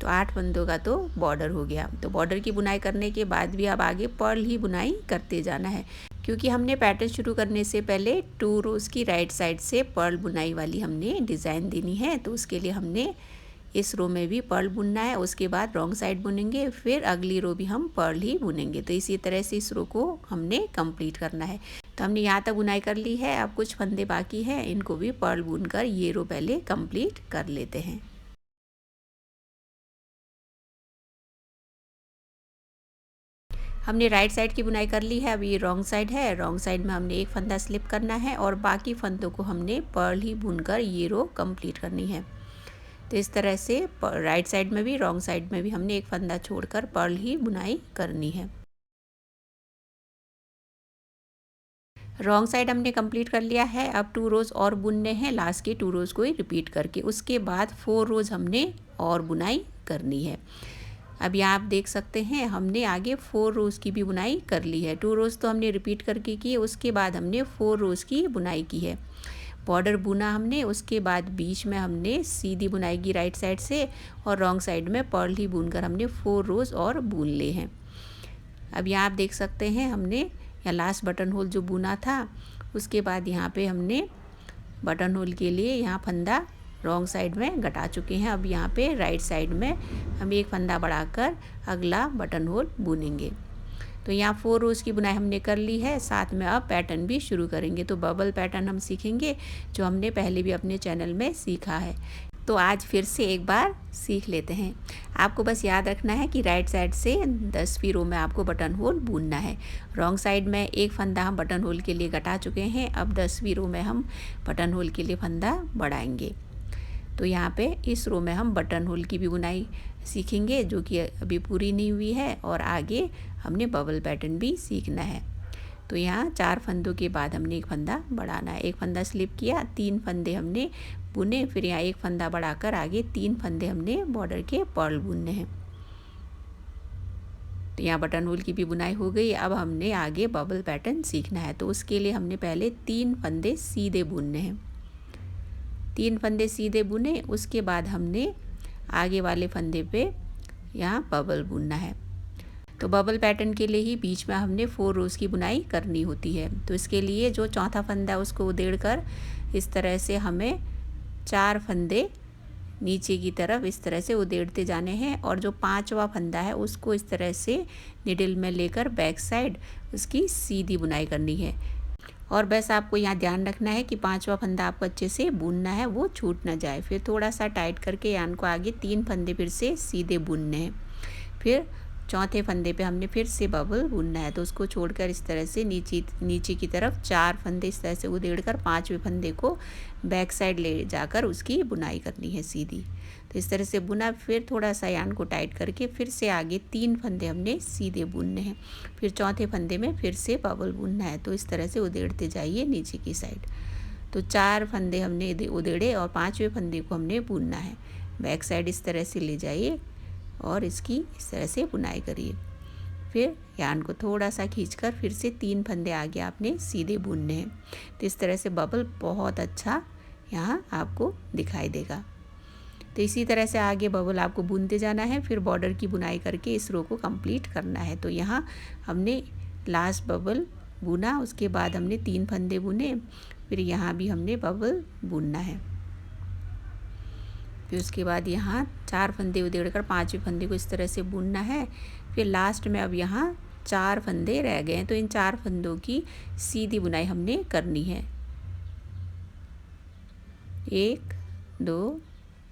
तो 8 फंदों का तो बॉर्डर हो गया। तो बॉर्डर की बुनाई करने के बाद भी अब आगे पर्ल ही बुनाई करते जाना है, क्योंकि हमने पैटर्न शुरू करने से पहले 2 रोज़ की राइट साइड से पर्ल बुनाई वाली हमने डिज़ाइन देनी है। तो उसके लिए हमने इस रो में भी पर्ल बुनना है, उसके बाद रॉन्ग साइड बुनेंगे, फिर अगली रो भी हम पर्ल ही बुनेंगे। तो इसी तरह से इस रो को हमने कंप्लीट करना है। तो हमने यहाँ तक बुनाई कर ली है। अब कुछ फंदे बाकी हैं, इनको भी पर्ल बुनकर ये रो पहले कंप्लीट कर लेते हैं। हमने राइट साइड की बुनाई कर ली है। अब ये रॉन्ग साइड है। रॉन्ग साइड में हमने एक फंदा स्लिप करना है और बाकी फंदों को हमने पर्ल ही बुनकर ये रो कंप्लीट करनी है। तो इस तरह से राइट साइड में भी रॉन्ग साइड में भी हमने एक फंदा छोड़कर पर्ल ही बुनाई करनी है। रॉन्ग साइड हमने कंप्लीट कर लिया है। अब 2 रोज़ और बुनने हैं, लास्ट के 2 रोज़ को ही रिपीट करके। उसके बाद 4 रोज़ हमने और बुनाई करनी है। अब यहाँ आप देख सकते हैं हमने आगे 4 रोज़ की भी बुनाई कर ली है। 2 रोज़ तो हमने रिपीट करके की, उसके बाद हमने 4 रोज़ की बुनाई की है। बॉर्डर बुना हमने, उसके बाद बीच में हमने सीधी बुनाई की राइट साइड से और रॉन्ग साइड में पर्ल ही बुनकर हमने 4 रोज़ और बुन ले हैं। अब यहाँ आप देख सकते हैं हमने यहाँ लास्ट बटन होल जो बुना था, उसके बाद यहाँ पे हमने बटन होल के लिए यहाँ फंदा रॉन्ग साइड में घटा चुके हैं। अब यहाँ पे राइट साइड में हम एक फंदा बढ़ाकर अगला बटन होल बुनेंगे। तो यहाँ 4 रोज़ की बुनाई हमने कर ली है, साथ में अब पैटर्न भी शुरू करेंगे। तो बबल पैटर्न हम सीखेंगे, जो हमने पहले भी अपने चैनल में सीखा है। तो आज फिर से एक बार सीख लेते हैं। आपको बस याद रखना है कि राइट साइड से 10वीं रो में आपको बटन होल बुनना है। रॉन्ग साइड में एक फंदा हम बटन होल के लिए घटा चुके हैं। अब 10वीं रो में हम बटन होल के लिए फंदा बढ़ाएंगे। तो यहाँ पे इस रो में हम बटन होल की भी बुनाई सीखेंगे, जो कि अभी पूरी नहीं हुई है, और आगे हमने बबल पैटर्न भी सीखना है। तो यहाँ 4 फंदों के बाद हमने एक फंदा बढ़ाना है। एक फंदा स्लिप किया, 3 फंदे हमने बुने, फिर यहाँ एक फंदा बढ़ाकर आगे 3 फंदे हमने बॉर्डर के पर्ल बुनने हैं। तो यहाँ बटन होल की भी बुनाई हो गई। अब हमने आगे बबल पैटर्न सीखना है। तो उसके लिए हमने पहले 3 फंदे सीधे बुनने हैं। 3 फंदे सीधे बुने, उसके बाद हमने आगे वाले फंदे पे यहाँ बबल बुनना है। तो बबल पैटर्न के लिए ही बीच में हमने 4 रोज़ की बुनाई करनी होती है। तो इसके लिए जो चौथा फंदा उसको उधेड़ कर इस तरह से हमें 4 फंदे नीचे की तरफ इस तरह से उधेड़ते जाने हैं, और जो 5वां फंदा है उसको इस तरह से निडल में लेकर बैक साइड उसकी सीधी बुनाई करनी है। और बस आपको यहाँ ध्यान रखना है कि 5वां फंदा आपको अच्छे से बुनना है, वो छूट ना जाए। फिर थोड़ा सा टाइट करके यान को आगे 3 फंदे फिर से सीधे बुनने हैं। फिर चौथे फंदे पे हमने फिर से बबल बुनना है। तो उसको छोड़कर इस तरह से नीचे की तरफ 4 फंदे इस तरह से उधेड़कर 5वें फंदे को बैक साइड ले जाकर उसकी बुनाई करनी है सीधी। तो इस तरह से बुना, फिर थोड़ा सा यान को टाइट करके फिर से आगे 3 फंदे हमने सीधे बुनने हैं। फिर चौथे फंदे में फिर से बबल बुनना है। तो इस तरह से उधेड़ते जाइए नीचे की साइड। तो 4 फंदे हमने उधेड़े और 5वें फंदे को हमने बुनना है। बैक साइड इस तरह से ले जाइए और इसकी इस तरह से बुनाई करिए। फिर यान को थोड़ा सा खींचकर फिर से 3 फंदे आगे आपने सीधे बुनने हैं। तो इस तरह से बबल बहुत अच्छा यहाँ आपको दिखाई देगा। तो इसी तरह से आगे बबल आपको बुनते जाना है। फिर बॉर्डर की बुनाई करके इस रो को कंप्लीट करना है। तो यहाँ हमने लास्ट बबल बुना, उसके बाद हमने 3 फंदे बुने, फिर यहाँ भी हमने बबल बुनना है। फिर उसके बाद यहाँ 4 फंदे उधेड़कर 5वें फंदे को इस तरह से बुनना है। फिर लास्ट में अब यहाँ 4 फंदे रह गए हैं। तो इन 4 फंदों की सीधी बुनाई हमने करनी है। 1 2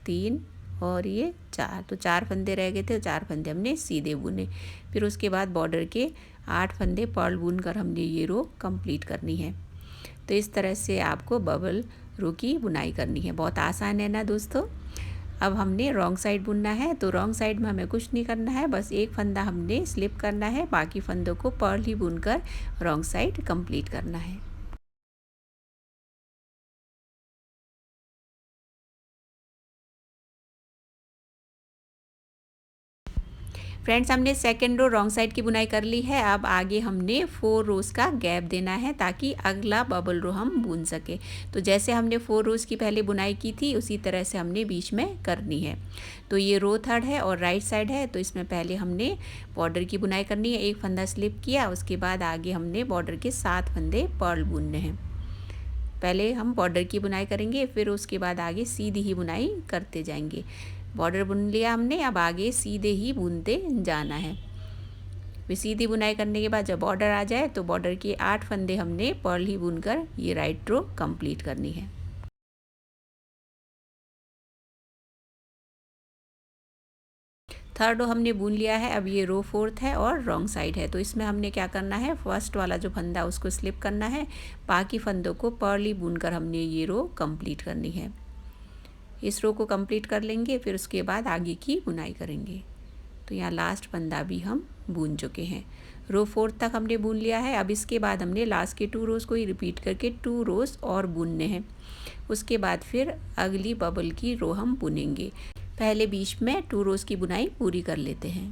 3 और ये 4। तो 4 फंदे रह गए थे, 4 फंदे हमने सीधे बुने। फिर उसके बाद बॉर्डर के 8 फंदे पर्ल बुनकर हमने ये रो कंप्लीट करनी है। तो इस तरह से आपको बबल रो की बुनाई करनी है। बहुत आसान है ना दोस्तों। अब हमने रॉन्ग साइड बुनना है। तो रॉन्ग साइड में हमें कुछ नहीं करना है, बस एक फंदा हमने स्लिप करना है, बाकी फंदों को पर्ल ही बुनकर रॉन्ग साइड कंप्लीट करना है। फ्रेंड्स, हमने सेकेंड रो रॉन्ग साइड की बुनाई कर ली है। अब आगे हमने 4 रोज का गैप देना है ताकि अगला बबल रो हम बुन सके। तो जैसे हमने 4 रोज की पहले बुनाई की थी उसी तरह से हमने बीच में करनी है। तो ये रो 3rd है और राइट साइड है। तो इसमें पहले हमने बॉर्डर की बुनाई करनी है। एक फंदा स्लिप किया, उसके बाद आगे हमने बॉर्डर के 7 फंदे पर्ल बुनने हैं। पहले हम बॉर्डर की बुनाई करेंगे, फिर उसके बाद आगे सीधी ही बुनाई करते जाएंगे। बॉर्डर बुन लिया हमने, अब आगे सीधे ही बुनते जाना है। फिर सीधी बुनाई करने के बाद जब बॉर्डर आ जाए तो बॉर्डर के 8 फंदे हमने पर्ल ही बुनकर ये राइट रो कंप्लीट करनी है। थर्ड रो हमने बुन लिया है। अब ये रो 4th है और रॉन्ग साइड है। तो इसमें हमने क्या करना है, फर्स्ट वाला जो फंदा उसको स्लिप करना है, बाकी फंदों को पर्ल ही बुनकर हमने ये रो कंप्लीट करनी है। इस रो को कंप्लीट कर लेंगे, फिर उसके बाद आगे की बुनाई करेंगे। तो यहाँ लास्ट फंदा भी हम बुन चुके हैं। रो 4 तक हमने बुन लिया है। अब इसके बाद हमने लास्ट के 2 रोज़ को ही रिपीट करके 2 रोज़ और बुनने हैं। उसके बाद फिर अगली बबल की रो हम बुनेंगे। पहले बीच में 2 रोज़ की बुनाई पूरी कर लेते हैं।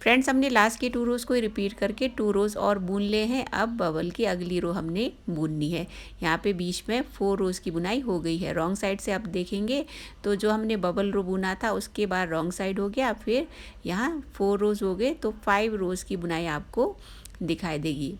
फ्रेंड्स, हमने लास्ट के 2 रोज़ को रिपीट करके 2 रोज़ और बुन ले हैं। अब बबल की अगली रो हमने बुननी है। यहाँ पे बीच में 4 रोज़ की बुनाई हो गई है। रॉन्ग साइड से आप देखेंगे तो जो हमने बबल रो बुना था उसके बाद रॉन्ग साइड हो गया, फिर यहाँ 4 रोज़ हो गए, तो 5 रोज़ की बुनाई आपको दिखाई देगी।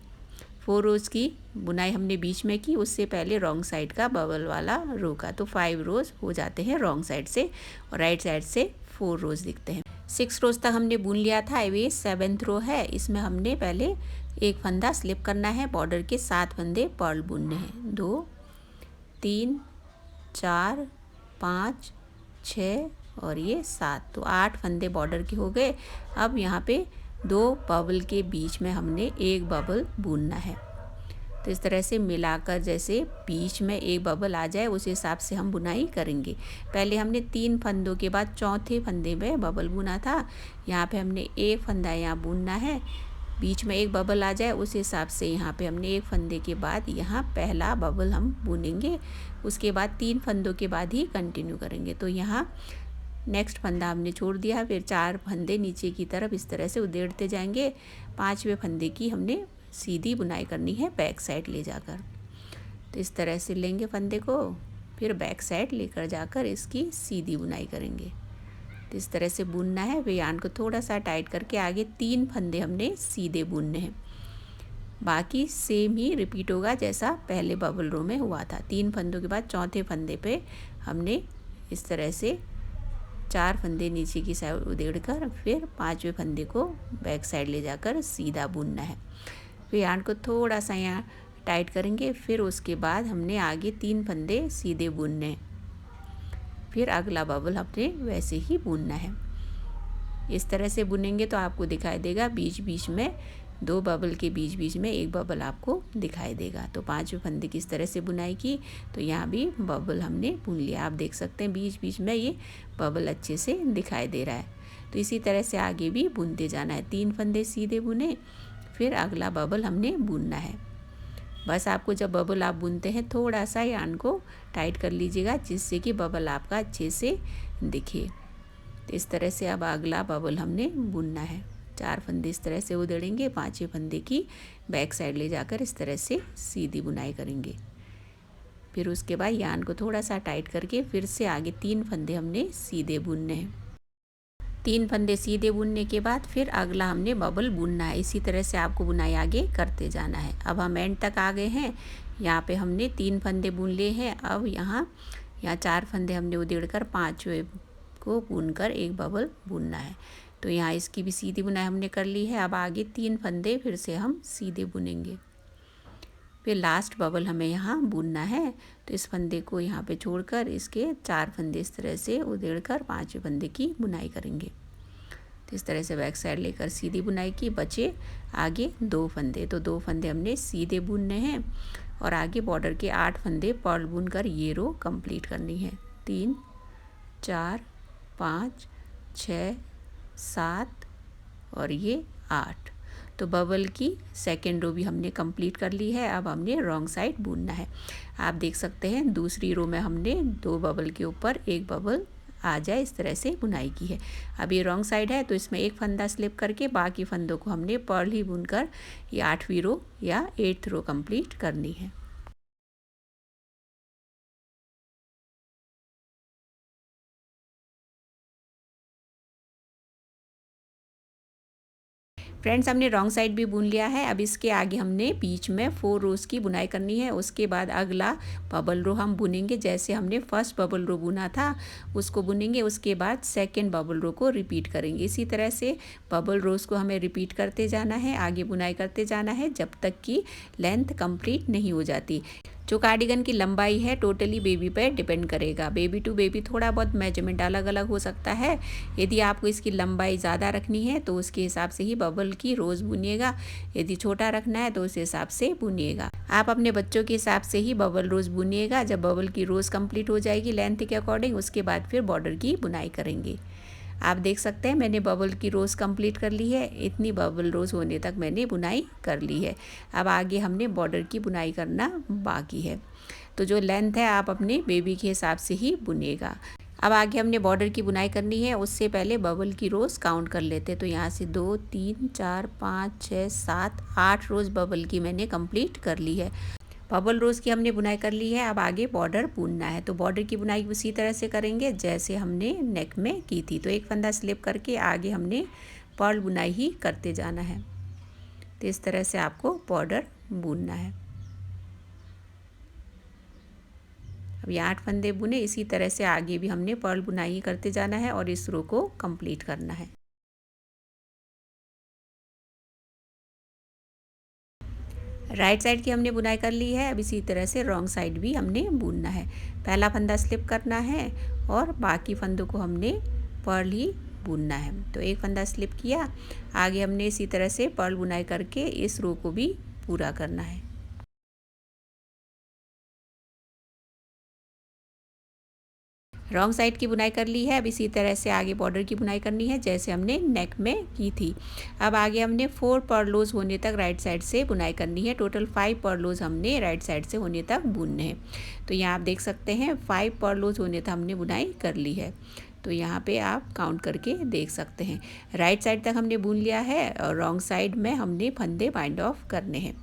4 रोज़ की बुनाई हमने बीच में की, उससे पहले रॉन्ग साइड का बबल वाला रो का। तो 5 रोज़ हो जाते हैं रॉन्ग साइड से और राइट साइड से 4 रोज़ दिखते हैं। 6 रोज़ तक हमने बुन लिया था। ये 7th रो है। इसमें हमने पहले एक फंदा स्लिप करना है, बॉर्डर के 7 फंदे पर्ल बुनने हैं। 2 3 4 5 6 और ये 7। तो 8 फंदे बॉर्डर के हो गए। अब यहाँ पे 2 बबल के बीच में हमने एक बबल बुनना है। तो इस तरह से मिलाकर जैसे बीच में एक बबल आ जाए उस हिसाब से हम बुनाई करेंगे। पहले हमने 3 फंदों के बाद चौथे फंदे में बबल बुना था। यहाँ पे हमने एक फंदा यहाँ बुनना है, बीच में एक बबल आ जाए उस हिसाब से यहाँ पे हमने एक फंदे के बाद यहाँ पहला बबल हम बुनेंगे। उसके बाद 3 फंदों के बाद ही कंटिन्यू करेंगे। तो यहाँ नेक्स्ट फंदा हमने छोड़ दिया, फिर 4 फंदे नीचे की तरफ इस तरह से उधेड़ते जाएंगे। 5वें फंदे की हमने सीधी बुनाई करनी है बैक साइड ले जाकर। तो इस तरह से लेंगे फंदे को, फिर बैक साइड लेकर जाकर इसकी सीधी बुनाई करेंगे। तो इस तरह से बुनना है। फिर यान को थोड़ा सा टाइट करके आगे 3 फंदे हमने सीधे बुनने हैं। बाकी सेम ही रिपीट होगा जैसा पहले बबल रो में हुआ था। 3 फंदों के बाद चौथे फंदे पे हमने इस तरह से 4 फंदे नीचे की साइड उधेड़कर फिर 5वें फंदे को बैक साइड ले जाकर सीधा बुनना है। फिर यान को थोड़ा सा यहाँ टाइट करेंगे, फिर उसके बाद हमने आगे 3 फंदे सीधे बुनने, फिर अगला बबल हमने वैसे ही बुनना है। इस तरह से बुनेंगे तो आपको दिखाई देगा बीच बीच में 2 बबल के बीच बीच में 1 बबल आपको दिखाई देगा। तो 5वें फंदे की इस तरह से बुनाई की तो यहाँ भी बबल हमने बुन लिया। आप देख सकते हैं बीच बीच में ये बबल अच्छे से दिखाई दे रहा है। तो इसी तरह से आगे भी बुनते जाना है। 3 फंदे सीधे बुने, फिर अगला बबल हमने बुनना है। बस आपको जब बबल आप बुनते हैं थोड़ा सा यार्न को टाइट कर लीजिएगा, जिससे कि बबल आपका अच्छे से दिखे। तो इस तरह से अब अगला बबल हमने बुनना है। 4 फंदे इस तरह से उधेड़ेंगे, 5वें फंदे की बैक साइड ले जाकर इस तरह से सीधी बुनाई करेंगे। फिर उसके बाद यार्न को थोड़ा सा टाइट करके फिर से आगे 3 फंदे हमने सीधे बुनने हैं। 3 फंदे सीधे बुनने के बाद फिर अगला हमने बबल बुनना है। इसी तरह से आपको बुनाई आगे करते जाना है। अब हम एंड तक आ गए हैं। यहाँ पे हमने 3 फंदे बुन लिए हैं। अब यहाँ 4 फंदे हमने उधेड़कर 5वें को बुनकर 1 बबल बुनना है। तो यहाँ इसकी भी सीधी बुनाई हमने कर ली है। अब आगे 3 फंदे फिर से हम सीधे बुनेंगे। फिर लास्ट बबल हमें यहाँ बुनना है। तो इस फंदे को यहाँ पे छोड़कर इसके 4 फंदे इस तरह से उधेड़कर 5वें फंदे की बुनाई करेंगे। तो इस तरह से बैक साइड लेकर सीधी बुनाई की, बचे आगे 2 फंदे। तो 2 फंदे हमने सीधे बुनने हैं और आगे बॉर्डर के 8 फंदे पर्ल बुनकर ये रो कंप्लीट करनी है। 3 4 5 6 7 और ये 8। तो बबल की सेकेंड रो भी हमने कंप्लीट कर ली है। अब हमने रॉन्ग साइड बुनना है। आप देख सकते हैं दूसरी रो में हमने 2 बबल के ऊपर 1 बबल आ जाए इस तरह से बुनाई की है। अब ये रॉन्ग साइड है तो इसमें 1 फंदा स्लिप करके बाकी फंदों को हमने पर्ल ही बुनकर ये 8वीं रो या 8th रो कंप्लीट करनी है। फ्रेंड्स हमने रॉन्ग साइड भी बुन लिया है। अब इसके आगे हमने बीच में 4 रोज़ की बुनाई करनी है। उसके बाद अगला बबल रो हम बुनेंगे। जैसे हमने फर्स्ट बबल रो बुना था उसको बुनेंगे, उसके बाद सेकंड बबल रो को रिपीट करेंगे। इसी तरह से बबल रोज़ को हमें रिपीट करते जाना है, आगे बुनाई करते जाना है जब तक कि लेंथ कंप्लीट नहीं हो जाती। जो कार्डिगन की लंबाई है टोटली बेबी पर डिपेंड करेगा। बेबी टू बेबी थोड़ा बहुत मेजरमेंट अलग अलग हो सकता है। यदि आपको इसकी लंबाई ज़्यादा रखनी है तो उसके हिसाब से ही बबल की रोज़ बुनिएगा। यदि छोटा रखना है तो उस हिसाब से बुनिएगा। आप अपने बच्चों के हिसाब से ही बबल रोज़ बुनिएगा। जब बबल की रोज़ कंप्लीट हो जाएगी लेंथ के अकॉर्डिंग, उसके बाद फिर बॉर्डर की बुनाई करेंगे। आप देख सकते हैं मैंने बबल की रोज़ कंप्लीट कर ली है। इतनी बबल रोज़ होने तक मैंने बुनाई कर ली है। अब आगे हमने बॉर्डर की बुनाई करना बाकी है। तो जो लेंथ है आप अपने बेबी के हिसाब से ही बुनिएगा। अब आगे हमने बॉर्डर की बुनाई करनी है, उससे पहले बबल की रोज़ काउंट कर लेते हैं। तो यहाँ से 2 3 4 5 6 7 8 रोज़ बबल की मैंने कंप्लीट कर ली है। बबल रोज़ की हमने बुनाई कर ली है। अब आगे बॉर्डर बुनना है। तो बॉर्डर की बुनाई उसी तरह से करेंगे जैसे हमने नेक में की थी। तो 1 फंदा स्लिप करके आगे हमने पर्ल बुनाई ही करते जाना है। तो इस तरह से आपको बॉर्डर बुनना है। अब ये 8 फंदे बुने, इसी तरह से आगे भी हमने पर्ल बुनाई ही करते जाना है और इस रो को कंप्लीट करना है। राइट साइड की हमने बुनाई कर ली है। अब इसी तरह से रॉन्ग साइड भी हमने बुनना है। पहला फंदा स्लिप करना है और बाकी फंदों को हमने पर्ल ही बुनना है। तो 1 फंदा स्लिप किया, आगे हमने इसी तरह से पर्ल बुनाई करके इस रो को भी पूरा करना है। रॉन्ग साइड की बुनाई कर ली है। अब इसी तरह से आगे बॉर्डर की बुनाई करनी है जैसे हमने नेक में की थी। अब आगे हमने 4 पर्लोज होने तक राइट साइड से बुनाई करनी है। टोटल 5 पर्लोज हमने राइट साइड से होने तक बुनने हैं। तो यहाँ आप देख सकते हैं 5 पर्लोज होने तक हमने बुनाई कर ली है। तो यहाँ पे आप काउंट करके देख सकते हैं। राइट साइड तक हमने बुन लिया है और रॉन्ग साइड में हमने फंदे बाइंड ऑफ करने हैं।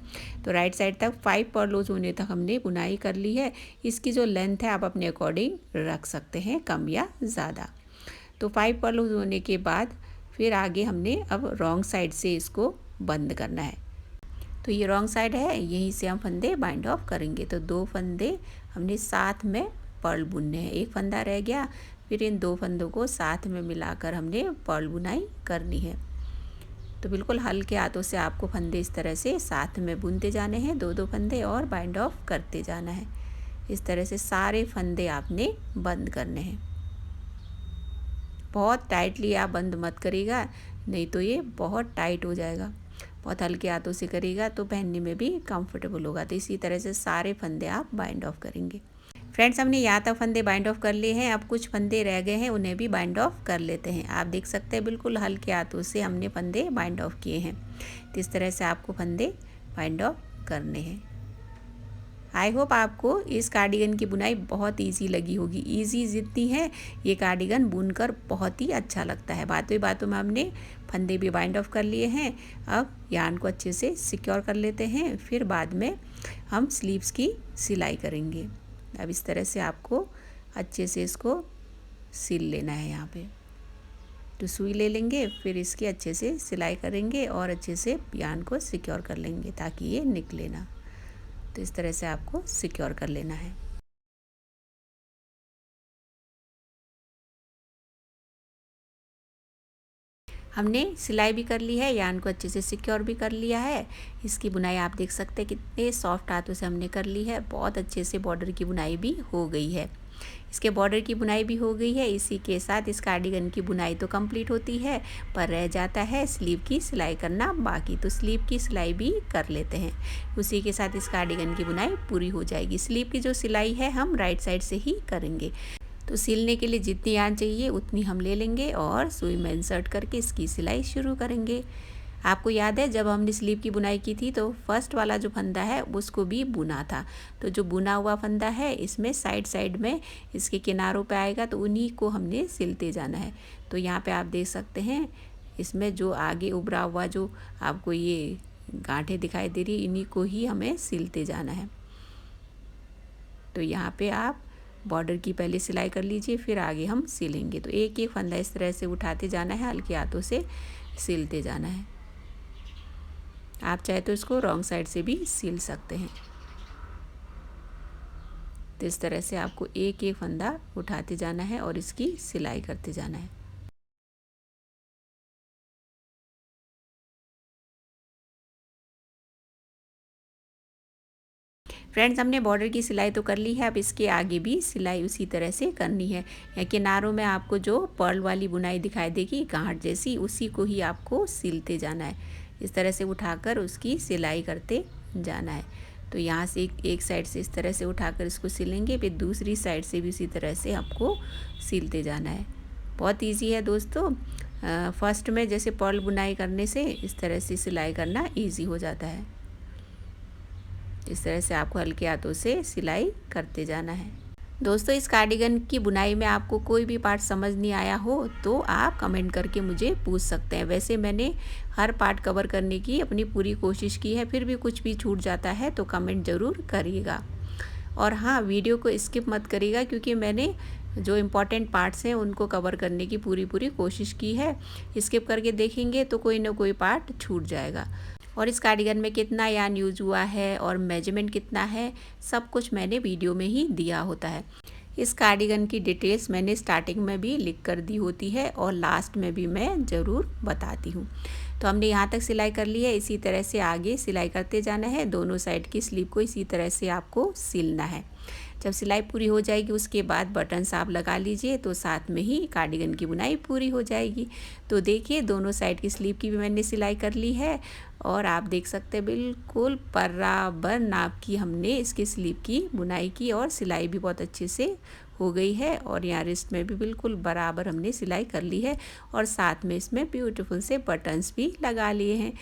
तो राइट साइड तक 5 पर्लोज होने तक हमने बुनाई कर ली है। इसकी जो लेंथ है आप अपने अकॉर्डिंग रख सकते हैं, कम या ज़्यादा। तो 5 पर्लोज होने के बाद फिर आगे हमने अब रॉन्ग साइड से इसको बंद करना है। तो ये रॉन्ग साइड है, यहीं से हम फंदे बाइंड ऑफ करेंगे। तो 2 फंदे हमने साथ में पर्ल बुनने हैं। 1 फंदा रह गया, फिर इन 2 फंदों को साथ में मिलाकर हमने पर्ल बुनाई करनी है। तो बिल्कुल हल्के हाथों से आपको फंदे इस तरह से साथ में बुनते जाने हैं, 2-2 फंदे और बाइंड ऑफ करते जाना है। इस तरह से सारे फंदे आपने बंद करने हैं बहुत टाइटली आप बंद मत करिएगा, नहीं तो ये बहुत टाइट हो जाएगा। बहुत हल्के हाथों से करिएगा तो पहनने में भी कंफर्टेबल होगा। तो इसी तरह से सारे फंदे आप बाइंड ऑफ करेंगे। फ्रेंड्स, हमने यहाँ तक फंदे बाइंड ऑफ कर लिए हैं। अब कुछ फंदे रह गए हैं, उन्हें भी बाइंड ऑफ कर लेते हैं। आप देख सकते हैं बिल्कुल हल्के हाथों से हमने फंदे बाइंड ऑफ किए हैं। तो इस तरह से आपको फंदे बाइंड ऑफ करने हैं। आई होप आपको इस कार्डिगन की बुनाई बहुत इजी लगी होगी। इजी जितनी है ये कार्डिगन बुनकर बहुत ही अच्छा लगता है। बातों ही बातों में हमने फंदे भी बाइंड ऑफ कर लिए हैं। अब यार्न को अच्छे से सिक्योर कर लेते हैं, फिर बाद में हम स्लीव्स की सिलाई करेंगे। अब इस तरह से आपको अच्छे से इसको सिल लेना है। यहाँ पे तो सुई ले लेंगे, फिर इसकी अच्छे से सिलाई करेंगे और अच्छे से यार्न को सिक्योर कर लेंगे ताकि ये निकले ना। तो इस तरह से आपको सिक्योर कर लेना है। हमने सिलाई भी कर ली है, यार्न को अच्छे से सिक्योर भी कर लिया है। इसकी बुनाई आप देख सकते हैं कितने सॉफ्ट हाथों से हमने कर ली है। बहुत अच्छे से बॉर्डर की बुनाई भी हो गई है। इसके बॉर्डर की बुनाई भी हो गई है। इसी के साथ इस कार्डिगन की बुनाई तो कंप्लीट होती है, पर रह जाता है स्लीव की सिलाई करना बाकी। तो स्लीव की सिलाई भी कर लेते हैं। उसी के साथ इस कार्डिगन की बुनाई पूरी हो जाएगी। स्लीव की जो सिलाई है हम राइट साइड से ही करेंगे। तो सिलने के लिए जितनी यार्न चाहिए उतनी हम ले लेंगे और सुई में इंसर्ट करके इसकी सिलाई शुरू करेंगे। आपको याद है जब हमने स्लीव की बुनाई की थी तो फर्स्ट वाला जो फंदा है उसको भी बुना था। तो जो बुना हुआ फंदा है इसमें साइड साइड में इसके किनारों पे आएगा, तो उन्हीं को हमने सिलते जाना है। तो यहाँ पे आप देख सकते हैं इसमें जो आगे उभरा हुआ जो आपको ये गांठें दिखाई दे रही, इन्हीं को ही हमें सिलते जाना है। तो यहाँ पे आप बॉर्डर की पहले सिलाई कर लीजिए, फिर आगे हम सिलेंगे। तो एक एक फंदा इस तरह से उठाते जाना है, हल्के हाथों से सिलते जाना है। आप चाहे तो इसको रॉन्ग साइड से भी सिल सकते हैं। तो इस तरह से आपको एक एक फंदा उठाते जाना है और इसकी सिलाई करते जाना है। फ्रेंड्स, हमने बॉर्डर की सिलाई तो कर ली है। अब इसके आगे भी सिलाई उसी तरह से करनी है। या किनारों में आपको जो पर्ल वाली बुनाई दिखाई देगी गांठ जैसी, उसी को ही आपको सिलते जाना है। इस तरह से उठाकर उसकी सिलाई करते जाना है। तो यहाँ से एक साइड से इस तरह से उठाकर इसको सिलेंगे, फिर दूसरी साइड से भी इसी तरह से आपको सिलते जाना है। बहुत ईजी है दोस्तों। फर्स्ट में जैसे पर्ल बुनाई करने से इस तरह से सिलाई करना ईजी हो जाता है। इस तरह से आपको हल्के हाथों से सिलाई करते जाना है। दोस्तों, इस कार्डिगन की बुनाई में आपको कोई भी पार्ट समझ नहीं आया हो तो आप कमेंट करके मुझे पूछ सकते हैं। वैसे मैंने हर पार्ट कवर करने की अपनी पूरी कोशिश की है, फिर भी कुछ भी छूट जाता है तो कमेंट ज़रूर करिएगा। और हाँ, वीडियो को स्किप मत करिएगा क्योंकि मैंने जो इम्पॉर्टेंट पार्ट्स हैं उनको कवर करने की पूरी कोशिश की है। स्किप करके देखेंगे तो कोई ना कोई पार्ट छूट जाएगा। और इस कार्डिगन में कितना यार्न यूज हुआ है और मेजरमेंट कितना है, सब कुछ मैंने वीडियो में ही दिया होता है। इस कार्डिगन की डिटेल्स मैंने स्टार्टिंग में भी लिख कर दी होती है और लास्ट में भी मैं ज़रूर बताती हूँ। तो हमने यहाँ तक सिलाई कर ली है। इसी तरह से आगे सिलाई करते जाना है। दोनों साइड की स्लीव को इसी तरह से आपको सिलना है। जब सिलाई पूरी हो जाएगी उसके बाद बटन्स आप लगा लीजिए, तो साथ में ही कार्डिगन की बुनाई पूरी हो जाएगी। तो देखिए, दोनों साइड की स्लीव की भी मैंने सिलाई कर ली है और आप देख सकते हैं बिल्कुल बराबर नाप की हमने इसकी स्लीव की बुनाई की और सिलाई भी बहुत अच्छे से हो गई है। और यहाँ रिस्ट में भी बिल्कुल बराबर हमने सिलाई कर ली है और साथ में इसमें ब्यूटीफुल से बटन्स भी लगा लिए हैं।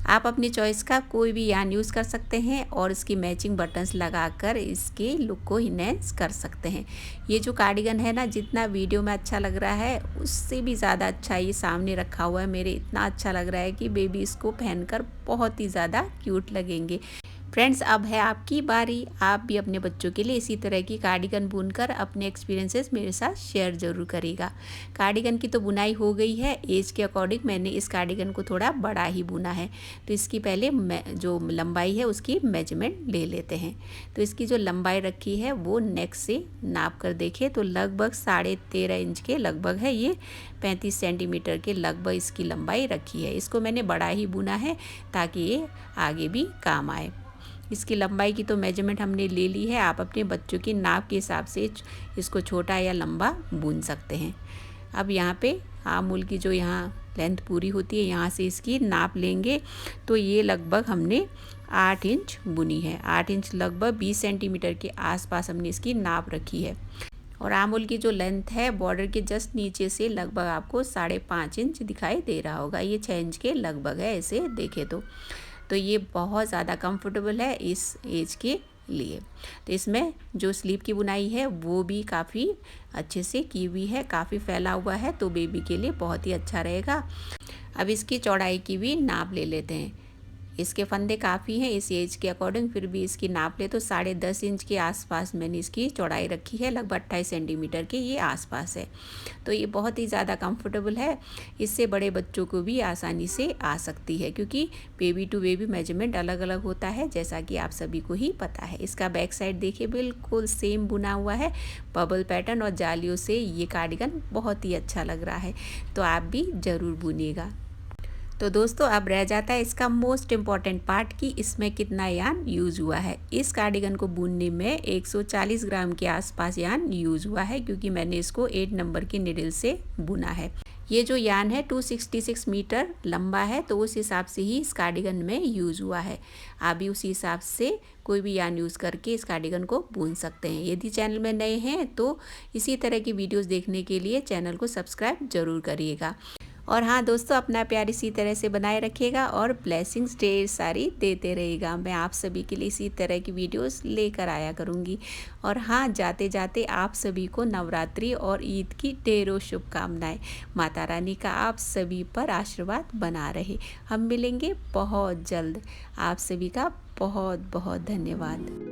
आप अपनी चॉइस का कोई भी यार्न यूज़ कर सकते हैं और इसकी मैचिंग बटन्स लगाकर इसके लुक को इनहेंस कर सकते हैं। ये जो कार्डिगन है ना, जितना वीडियो में अच्छा लग रहा है उससे भी ज़्यादा अच्छा ये सामने रखा हुआ है मेरे, इतना अच्छा लग रहा है कि बेबी इसको पहनकर बहुत ही ज़्यादा क्यूट लगेंगे। फ्रेंड्स, अब है आपकी बारी। आप भी अपने बच्चों के लिए इसी तरह की कार्डिगन बुनकर अपने एक्सपीरियंसेस मेरे साथ शेयर ज़रूर करिएगा। कार्डिगन की तो बुनाई हो गई है। एज के अकॉर्डिंग मैंने इस कार्डिगन को थोड़ा बड़ा ही बुना है। तो इसकी पहले जो लंबाई है उसकी मेजरमेंट ले लेते हैं। तो इसकी जो लंबाई रखी है वो नेक से नाप कर देखें तो लगभग 13.5 इंच के लगभग है। ये 35 सेंटीमीटर के लगभग इसकी लंबाई रखी है। इसको मैंने बड़ा ही बुना है ताकि ये आगे भी काम आए। इसकी लंबाई की तो मेजरमेंट हमने ले ली है। आप अपने बच्चों के नाप के हिसाब से इसको छोटा या लंबा बुन सकते हैं। अब यहाँ पे आमूल की जो यहाँ लेंथ पूरी होती है, यहाँ से इसकी नाप लेंगे तो ये लगभग हमने 8 इंच बुनी है। 8 इंच लगभग 20 सेंटीमीटर के आसपास हमने इसकी नाप रखी है। और आमूल की जो लेंथ है बॉर्डर के जस्ट नीचे से लगभग आपको 5.5 इंच दिखाई दे रहा होगा। ये 6 इंच के लगभग है ऐसे देखें तो ये बहुत ज़्यादा कंफर्टेबल है इस एज के लिए। तो इसमें जो स्लीव की बुनाई है वो भी काफ़ी अच्छे से की हुई है, काफ़ी फैला हुआ है, तो बेबी के लिए बहुत ही अच्छा रहेगा। अब इसकी चौड़ाई की भी नाप ले लेते हैं। इसके फंदे काफ़ी हैं इस एज के अकॉर्डिंग, फिर भी इसकी नाप ले तो 10.5 इंच के आसपास मैंने इसकी चौड़ाई रखी है, लगभग 28 सेंटीमीटर के ये आसपास है। तो ये बहुत ही ज़्यादा कंफर्टेबल है, इससे बड़े बच्चों को भी आसानी से आ सकती है, क्योंकि बेबी टू बेबी मेजरमेंट अलग अलग होता है, जैसा कि आप सभी को ही पता है। इसका बैक साइड देखिए बिल्कुल सेम बुना हुआ है, बबल पैटर्न और जालियों से ये कार्डिगन बहुत ही अच्छा लग रहा है, तो आप भी ज़रूर बुनिएगा। तो दोस्तों अब रह जाता है इसका मोस्ट इम्पॉर्टेंट पार्ट कि इसमें कितना यार्न यूज़ हुआ है। इस कार्डिगन को बुनने में 140 ग्राम के आसपास यार्न यूज़ हुआ है, क्योंकि मैंने इसको 8 नंबर की निडल से बुना है। ये जो यार्न है 266 मीटर लंबा है, तो उस हिसाब से ही इस कार्डिगन में यूज़ हुआ है। आप भी उसी हिसाब से कोई भी यार्न यूज़ करके इस कार्डिगन को बुन सकते हैं। यदि चैनल में नए हैं तो इसी तरह की वीडियोज़ देखने के लिए चैनल को सब्सक्राइब ज़रूर करिएगा। और हाँ दोस्तों, अपना प्यार इसी तरह से बनाए रखिएगा और ब्लेसिंग्स ढेर सारी देते रहिएगा। मैं आप सभी के लिए इसी तरह की वीडियोस लेकर आया करूँगी। और हाँ, जाते जाते आप सभी को नवरात्रि और ईद की ढेरों शुभकामनाएं। माता रानी का आप सभी पर आशीर्वाद बना रहे। हम मिलेंगे बहुत जल्द। आप सभी का बहुत बहुत धन्यवाद।